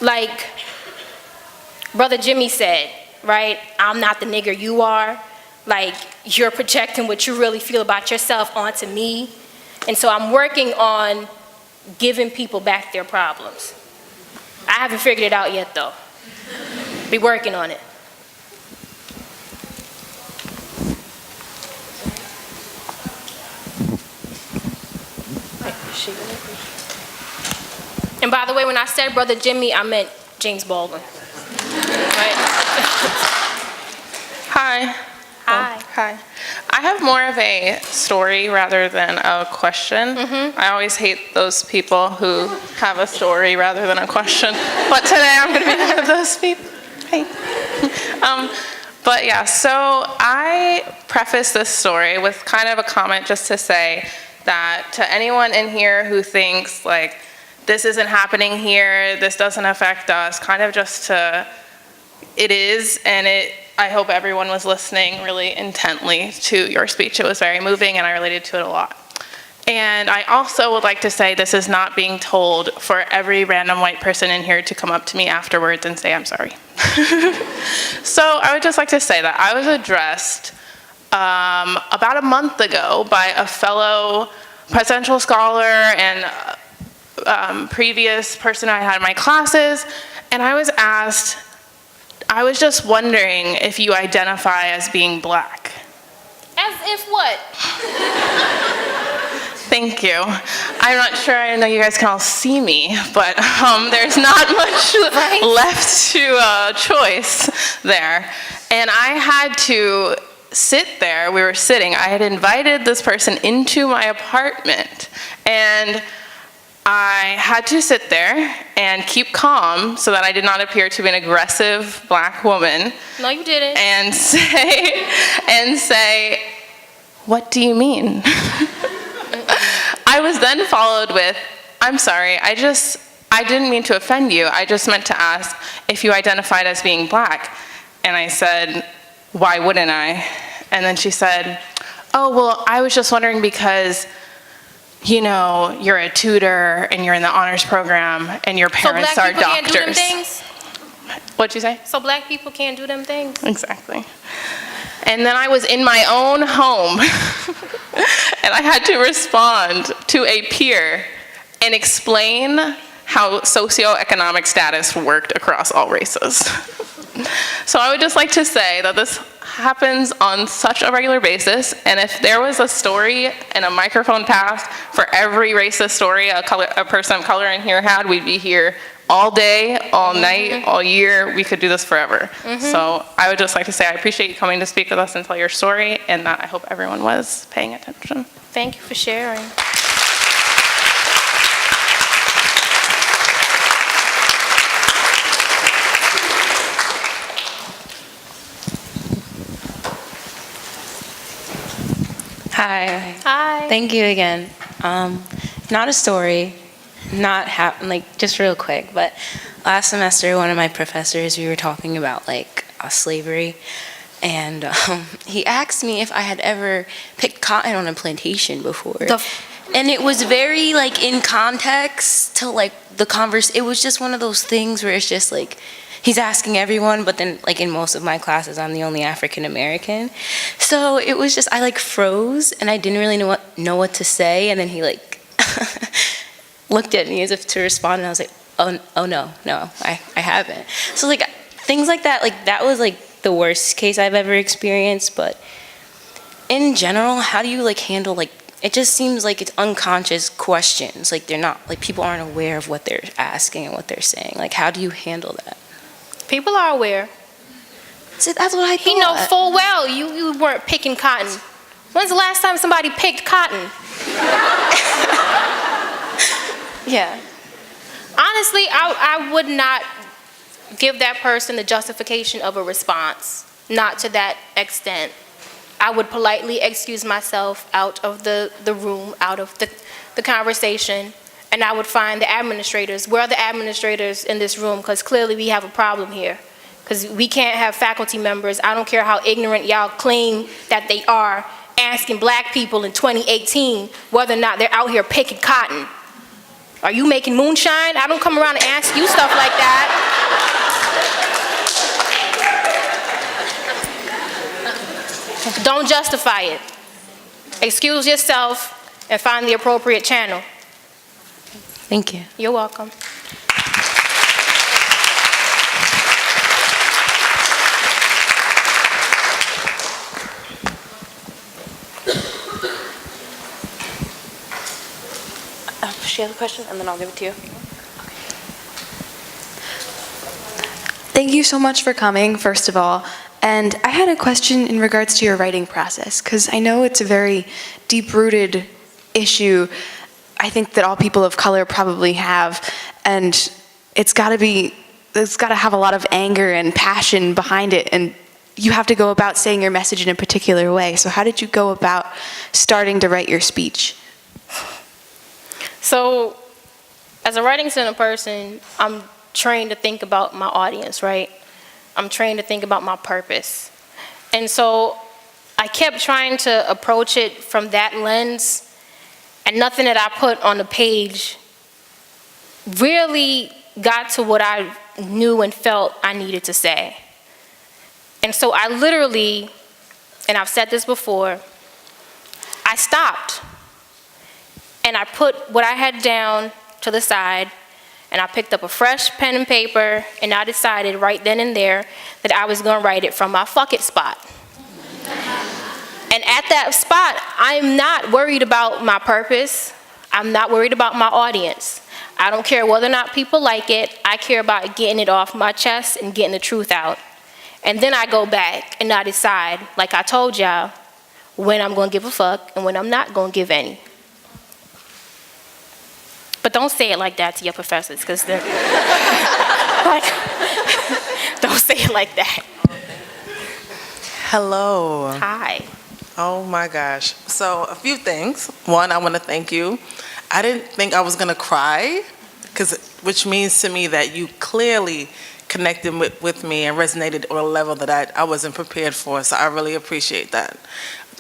like Brother Jimmy said, right, I'm not the nigger you are. Like, you're projecting what you really feel about yourself onto me. And so I'm working on giving people back their problems. I haven't figured it out yet, though. Be working on it. And by the way, when I said Brother Jimmy, I meant James Baldwin. Right? Hi. Hi. Hi. I have more of a story rather than a question. I always hate those people who have a story rather than a question. But today I'm going to be one of those people. Hey. But yeah, so I preface this story with kind of a comment just to say that to anyone in here who thinks like, this isn't happening here, this doesn't affect us, kind of just to, it is, and I hope everyone was listening really intently to your speech. It was very moving and I related to it a lot. And I also would like to say this is not being told for every random white person in here to come up to me afterwards and say, I'm sorry. So I would just like to say that I was addressed about a month ago by a fellow presidential scholar and previous person I had in my classes, and I was asked, I was just wondering if you identify as being black. As if what? Thank you. I'm not sure, I know you guys can all see me, but there's not much left to choice there. And I had to sit there, we were sitting, I had invited this person into my apartment, and I had to sit there and keep calm so that I did not appear to be an aggressive black woman. No, you didn't. And say, what do you mean? I was then followed with, I'm sorry, I didn't mean to offend you. I just meant to ask if you identified as being black. And I said, why wouldn't I? And then she said, oh, well, I was just wondering because, you know, you're a tutor and you're in the honors program and your parents are doctors. So black people can't do them things? What'd you say? So black people can't do them things? Exactly. And then I was in my own home and I had to respond to a peer and explain how socioeconomic status worked across all races. So I would just like to say that this happens on such a regular basis, and if there was a story and a microphone passed for every racist story a person of color in here had, we'd be here all day, all night, all year. We could do this forever. So I would just like to say I appreciate you coming to speak with us and tell your story, and that I hope everyone was paying attention. Thank you for sharing. Hi. Hi. Thank you again. Not a story, just real quick, but last semester, one of my professors, we were talking about slavery, and he asked me if I had ever picked cotton on a plantation before. And it was very in context to the converse. It was just one of those things where it's just he's asking everyone, but then in most of my classes, I'm the only African American. So it was just, I froze and I didn't really know what to say. And then he looked at me as if to respond, and I was like, oh no, I haven't. So things like that, that was the worst case I've ever experienced. But in general, how do you handle it just seems it's unconscious questions. They're not, people aren't aware of what they're asking and what they're saying. How do you handle that? People are aware. See, that's what I thought. He know full well you weren't picking cotton. When's the last time somebody picked cotton? Yeah. Honestly, I would not give that person the justification of a response. Not to that extent. I would politely excuse myself out of the room, out of the conversation, and I would find the administrators. Where are the administrators in this room? Because clearly we have a problem here. Because we can't have faculty members, I don't care how ignorant y'all claim that they are, asking black people in 2018 whether or not they're out here picking cotton. Are you making moonshine? I don't come around and ask you stuff like that. Don't justify it. Excuse yourself and find the appropriate channel. Thank you. You're welcome. she has a question, and then I'll give it to you. Thank you so much for coming, first of all. And I had a question in regards to your writing process, because I know it's a very deep-rooted issue, I think that all people of color probably have, and it's got to have a lot of anger and passion behind it, and you have to go about saying your message in a particular way. So how did you go about starting to write your speech? So, as a writing center person, I'm trained to think about my audience, right? I'm trained to think about my purpose. And so I kept trying to approach it from that lens, and nothing that I put on the page really got to what I knew and felt I needed to say. And so I literally, and I've said this before, I stopped and I put what I had down to the side, and I picked up a fresh pen and paper, and I decided right then and there that I was gonna write it from my fuck it spot. And at that spot, I'm not worried about my purpose. I'm not worried about my audience. I don't care whether or not people like it. I care about getting it off my chest and getting the truth out. And then I go back and I decide, like I told y'all, when I'm gonna give a fuck and when I'm not gonna give any. But don't say it like that to your professors, because they're like, don't say it like that. Hello. Hi. Oh my gosh. So a few things. One, I want to thank you. I didn't think I was going to cry, which means to me that you clearly connected with me and resonated on a level that I wasn't prepared for. So I really appreciate that.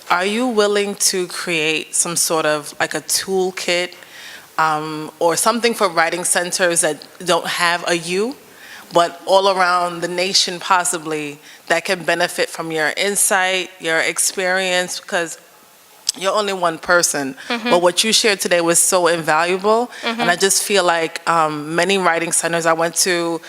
Are you willing to create some sort of like a toolkit or something for writing centers that don't have a you, but all around the nation possibly, that can benefit from your insight, your experience, because you're only one person. But what you shared today was so invaluable. And I just feel like many writing centers, I went to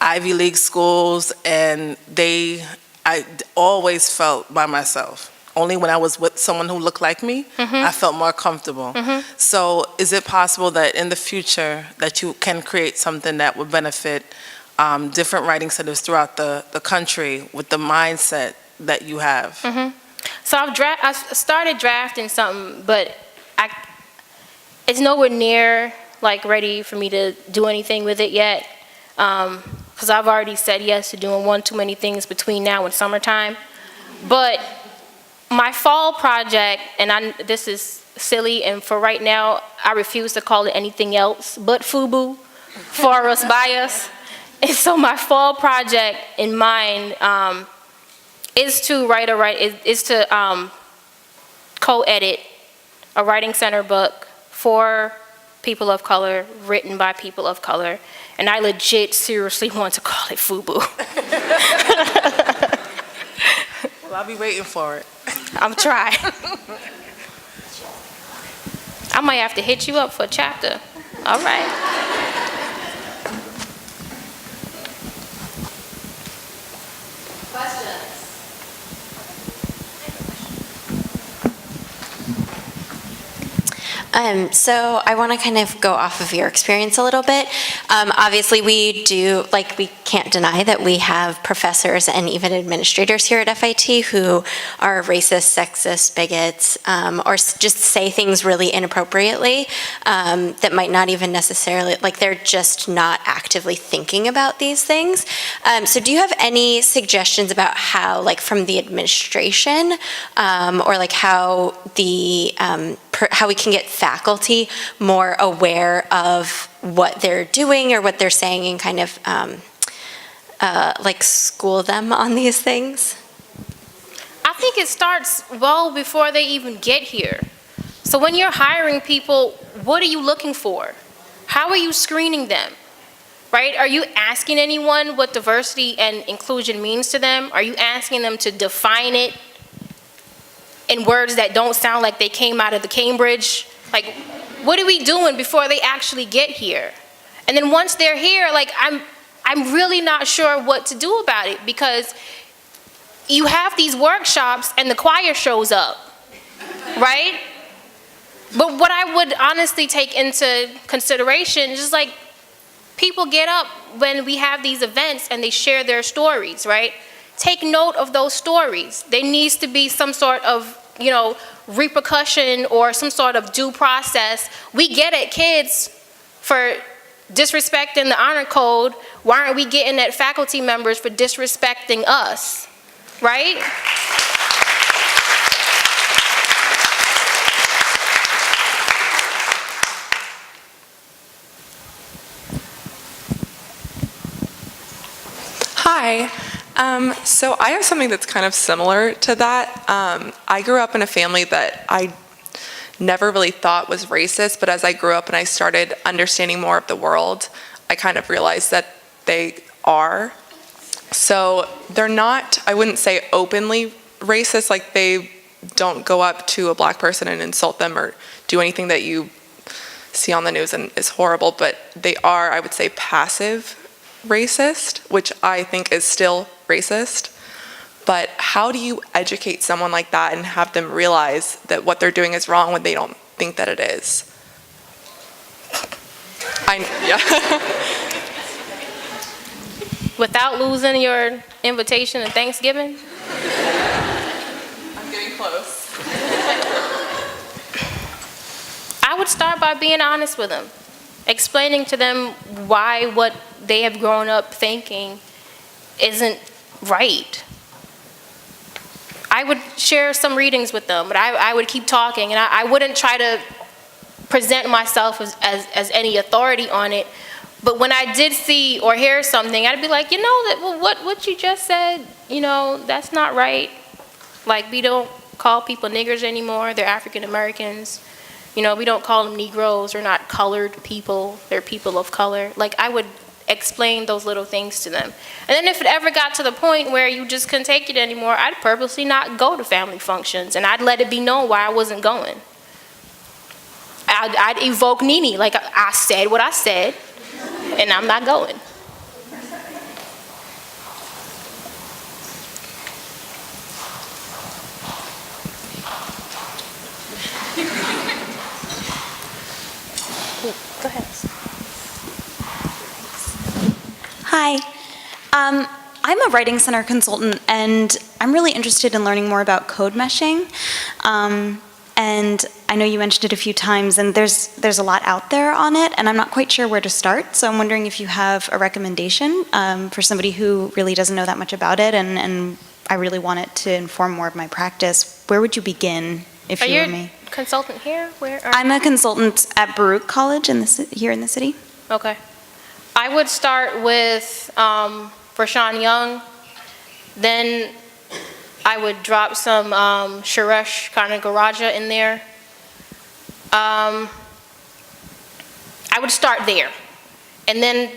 Ivy League schools, and I always felt by myself. Only when I was with someone who looked like me, I felt more comfortable. So is it possible that in the future that you can create something that would benefit different writing centers throughout the country with the mindset that you have? So I started drafting something, but it's nowhere near like ready for me to do anything with it yet, because I've already said yes to doing one too many things between now and summertime. But my fall project, and this is silly, and for right now, I refuse to call it anything else but FUBU, for us, by us. And so my fall project in mind is to co-edit a writing center book for people of color, written by people of color, and I legit seriously want to call it FUBU. Well, I'll be waiting for it. I'm trying. I might have to hit you up for a chapter. All right. So I want to kind of go off of your experience a little bit. Obviously, we can't deny that we have professors and even administrators here at FIT who are racist, sexist, bigots, or just say things really inappropriately that might not even necessarily, like they're just not actively thinking about these things. So do you have any suggestions about how, like from the administration, or like how how we can get faculty more aware of what they're doing or what they're saying and kind of like school them on these things? I think it starts well before they even get here. So when you're hiring people, what are you looking for? How are you screening them? Right? Are you asking anyone what diversity and inclusion means to them? Are you asking them to define it in words that don't sound like they came out of the Cambridge? Like, what are we doing before they actually get here? And then once they're here, like, I'm really not sure what to do about it, because you have these workshops and the choir shows up, right? But what I would honestly take into consideration is just like, people get up when we have these events and they share their stories, right? Take note of those stories. There needs to be some sort of, repercussion or some sort of due process. We get at kids for disrespecting the honor code. Why aren't we getting at faculty members for disrespecting us, right? Hi. So I have something that's kind of similar to that. I grew up in a family that I never really thought was racist, but as I grew up and I started understanding more of the world, I kind of realized that they are. So they're not, I wouldn't say openly racist, like they don't go up to a black person and insult them or do anything that you see on the news and is horrible, but they are, I would say, passive racist, which I think is still racist. But how do you educate someone like that and have them realize that what they're doing is wrong when they don't think that it is? Without losing your invitation to Thanksgiving? I'm getting close. I would start by being honest with them, explaining to them why what they have grown up thinking isn't right. I would share some readings with them, but I would keep talking, and I wouldn't try to present myself as any authority on it. But when I did see or hear something, I'd be like, what you just said, that's not right. Like, we don't call people niggers anymore. They're African Americans. We don't call them Negroes. They're not colored people. They're people of color. Like, I would explain those little things to them. And then if it ever got to the point where you just couldn't take it anymore, I'd purposely not go to family functions, and I'd let it be known why I wasn't going. I'd evoke Nene, like, I said what I said, and I'm not going. Go ahead. Hi. I'm a Writing Center consultant, and I'm really interested in learning more about code meshing. And I know you mentioned it a few times, and there's a lot out there on it, and I'm not quite sure where to start. So I'm wondering if you have a recommendation for somebody who really doesn't know that much about it, and I really want it to inform more of my practice. Where would you begin if you were me? Are you a consultant here? Where are I'm a consultant at Baruch College here in the city. Okay. I would start with Rashawn Young, then I would drop some Suresh Kanagaraja in there. I would start there, and then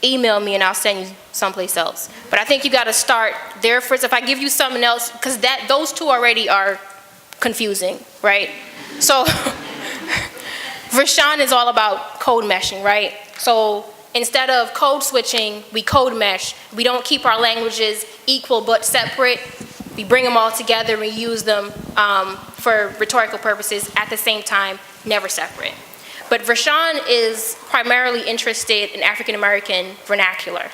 email me and I'll send you someplace else. But I think you got to start there first. If I give you something else, because those two already are confusing, right? So Rashawn is all about code meshing, right? So instead of code switching, we code mesh. We don't keep our languages equal but separate. We bring them all together and use them for rhetorical purposes at the same time, never separate. But Rashawn is primarily interested in African American vernacular.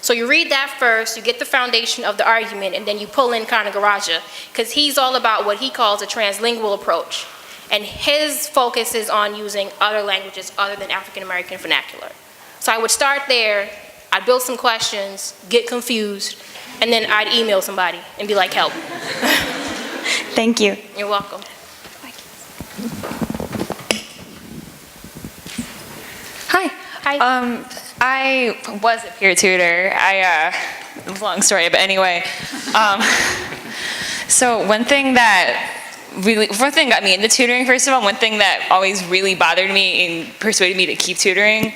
So you read that first, you get the foundation of the argument, and then you pull in Kanagaraja, because he's all about what he calls a translingual approach. And his focus is on using other languages other than African American vernacular. So I would start there, I'd build some questions, get confused, and then I'd email somebody and be like, help. Thank you. You're welcome. Hi. Hi. I was a peer tutor. It's a long story, but anyway. So one thing got me into tutoring, first of all, one thing that always really bothered me and persuaded me to keep tutoring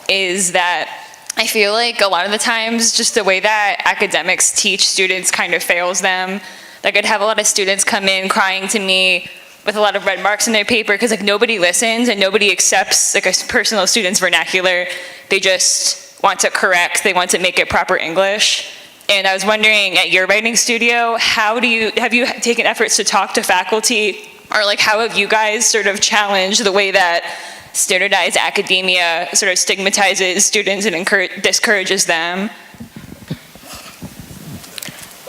is that I feel like a lot of the times just the way that academics teach students kind of fails them. Like, I'd have a lot of students come in crying to me with a lot of red marks in their paper because like nobody listens and nobody accepts like a personal student's vernacular. They just want to correct, they want to make it proper English. And I was wondering, at your writing studio, have you taken efforts to talk to faculty Or like, how have you guys sort of challenged the way that standardized academia sort of stigmatizes students and discourages them?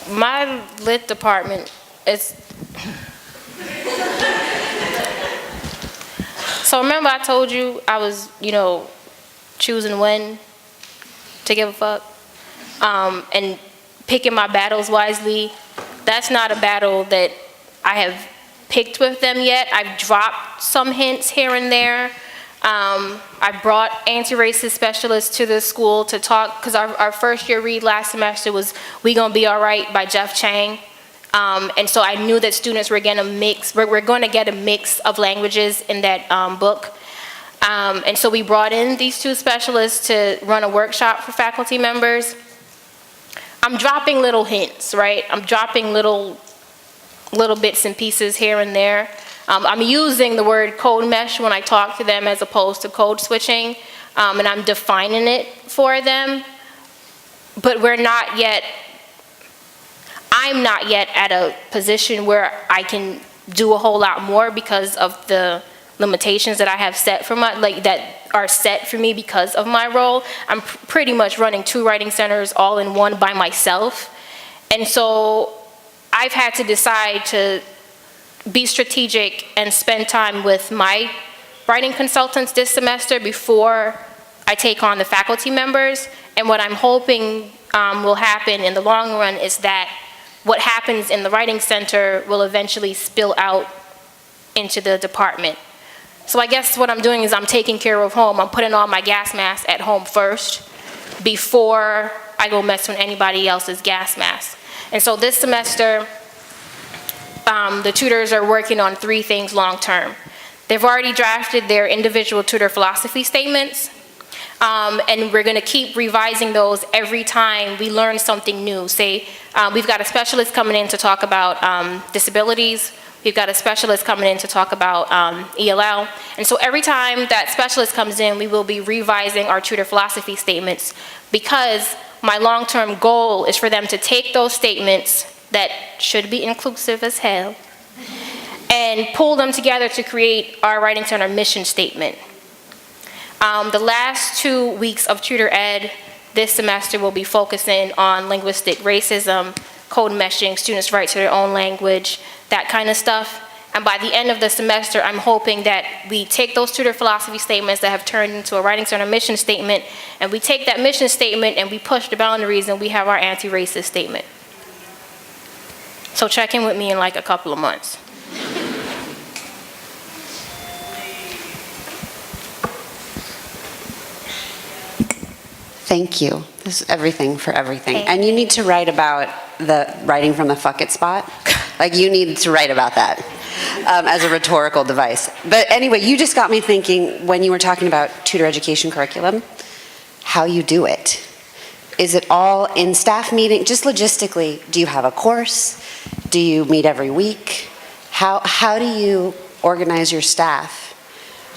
My lit department is... So remember I told you I was, choosing when to give a fuck, and picking my battles wisely. That's not a battle that I have picked with them yet. I've dropped some hints here and there. I brought anti-racist specialists to the school to talk, because our first year read last semester was We Gonna Be Alright by Jeff Chang. And so I knew that students were going to get a mix of languages in that book. And so we brought in these two specialists to run a workshop for faculty members. I'm dropping little hints, right? I'm dropping little bits and pieces here and there. I'm using the word code mesh when I talk to them as opposed to code switching, and I'm defining it for them. But I'm not yet at a position where I can do a whole lot more because of the limitations that I have set for that are set for me because of my role. I'm pretty much running 2 writing centers all in one by myself. And so I've had to decide to be strategic and spend time with my writing consultants this semester before I take on the faculty members. And what I'm hoping will happen in the long run is that what happens in the writing center will eventually spill out into the department. So I guess what I'm doing is I'm taking care of home. I'm putting on my gas mask at home first before I go mess with anybody else's gas mask. And so this semester, the tutors are working on 3 things long term. They've already drafted their individual tutor philosophy statements, and we're going to keep revising those every time we learn something new. Say, we've got a specialist coming in to talk about disabilities. We've got a specialist coming in to talk about ELL. And so every time that specialist comes in, we will be revising our tutor philosophy statements, because my long-term goal is for them to take those statements that should be inclusive as hell and pull them together to create our Writing Center mission statement. The last 2 weeks of tutor ed this semester will be focusing on linguistic racism, code meshing, students' right to their own language, that kind of stuff. And by the end of the semester, I'm hoping that we take those tutor philosophy statements that have turned into a Writing Center mission statement, and we take that mission statement and we push the boundaries, and we have our anti-racist statement. So check in with me in like a couple of months. Thank you. This is everything for everything. And you need to write about the writing from the fuck it spot. Like, you need to write about that as a rhetorical device. But anyway, you just got me thinking when you were talking about tutor education curriculum, how you do it. Is it all in staff meeting? Just logistically, do you have a course? Do you meet every week? How do you organize your staff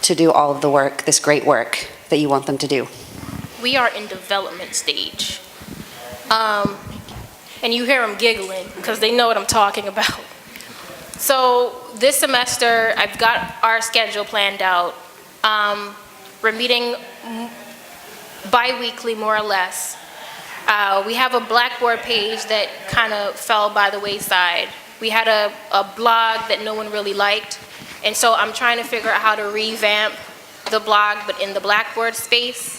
to do all of the work, this great work that you want them to do? We are in development stage. And you hear them giggling because they know what I'm talking about. So this semester, I've got our schedule planned out. We're meeting bi-weekly, more or less. We have a Blackboard page that kind of fell by the wayside. We had a blog that no one really liked. And so I'm trying to figure out how to revamp the blog, but in the Blackboard space.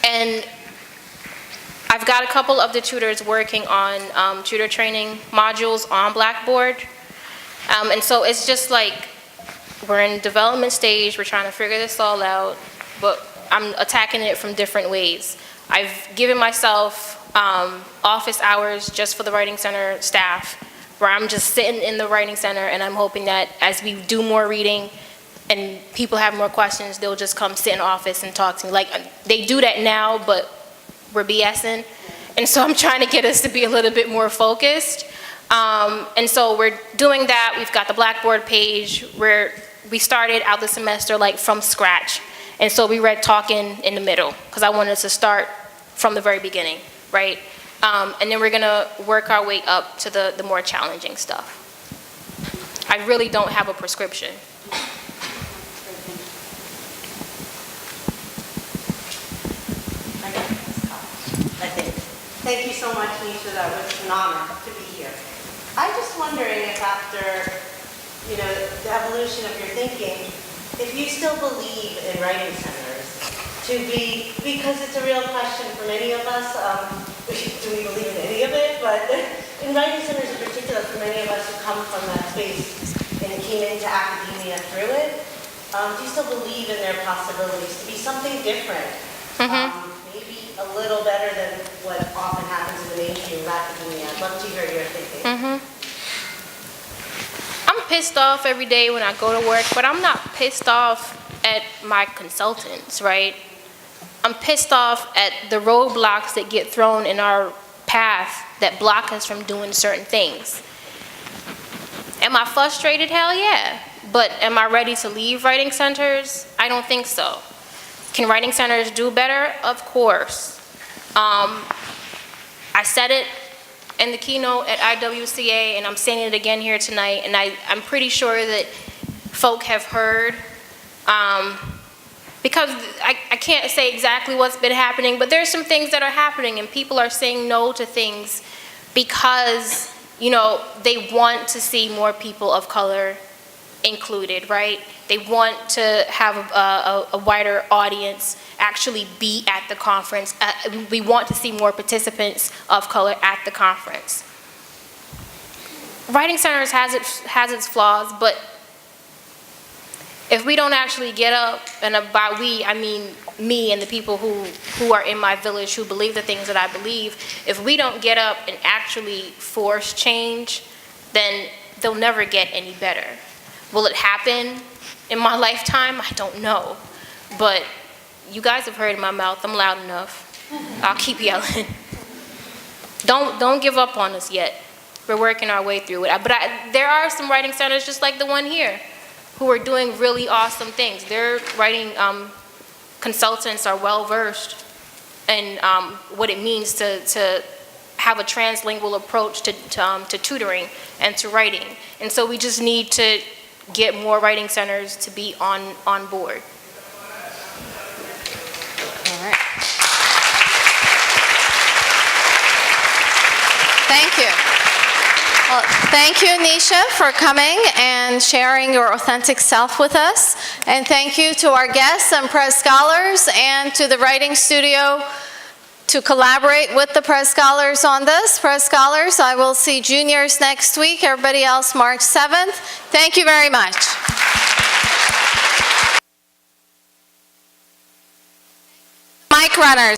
And I've got a couple of the tutors working on tutor training modules on Blackboard. And so it's just like we're in development stage, we're trying to figure this all out, but I'm attacking it from different ways. I've given myself office hours just for the Writing Center staff, where I'm just sitting in the Writing Center, and I'm hoping that as we do more reading and people have more questions, they'll just come sit in office and talk to me. Like, they do that now, but we're BSing. And so I'm trying to get us to be a little bit more focused. And so we're doing that. We've got the Blackboard page where we started out the semester like from scratch. And so we read Talking in the middle, because I wanted to start from the very beginning, right? And then we're gonna work our way up to the more challenging stuff. I really don't have a prescription. Thank you so much, Neisha. That was an honor to be here. I'm just wondering if after, the evolution of your thinking, if you still believe in writing centers because it's a real question for many of us. Do we believe in any of it? But in writing centers in particular, for many of us who come from that space and came into academia through it, do you still believe in their possibilities to be something different? Maybe a little better than what often happens in the mainstream of academia. I'd love to hear your thinking. I'm pissed off every day when I go to work, but I'm not pissed off at my consultants, right? I'm pissed off at the roadblocks that get thrown in our path that block us from doing certain things. Am I frustrated? Hell yeah. But am I ready to leave writing centers? I don't think so. Can writing centers do better? Of course. I said it in the keynote at IWCA, and I'm saying it again here tonight, and I'm pretty sure that folk have heard, because I can't say exactly what's been happening, but there's some things that are happening, and people are saying no to things because, they want to see more people of color included, right? They want to have a wider audience actually be at the conference. We want to see more participants of color at the conference. Writing Centers has its flaws, but if we don't actually get up, and by we, I mean me and the people who are in my village who believe the things that I believe, if we don't get up and actually force change, then they'll never get any better. Will it happen in my lifetime? I don't know. But you guys have heard in my mouth, I'm loud enough. I'll keep yelling. Don't give up on us yet. We're working our way through it. But there are some writing centers just like the one here who are doing really awesome things. Their writing consultants are well versed in what it means to have a translingual approach to tutoring and to writing. And so we just need to get more writing centers to be on board. All right. Thank you. Well, thank you, Neisha, for coming and sharing your authentic self with us. And thank you to our guests and Press Scholars and to the Writing Studio to collaborate with the Press Scholars on this. Press Scholars, I will see juniors next week. Everybody else, March 7th. Thank you very much. Mic runners.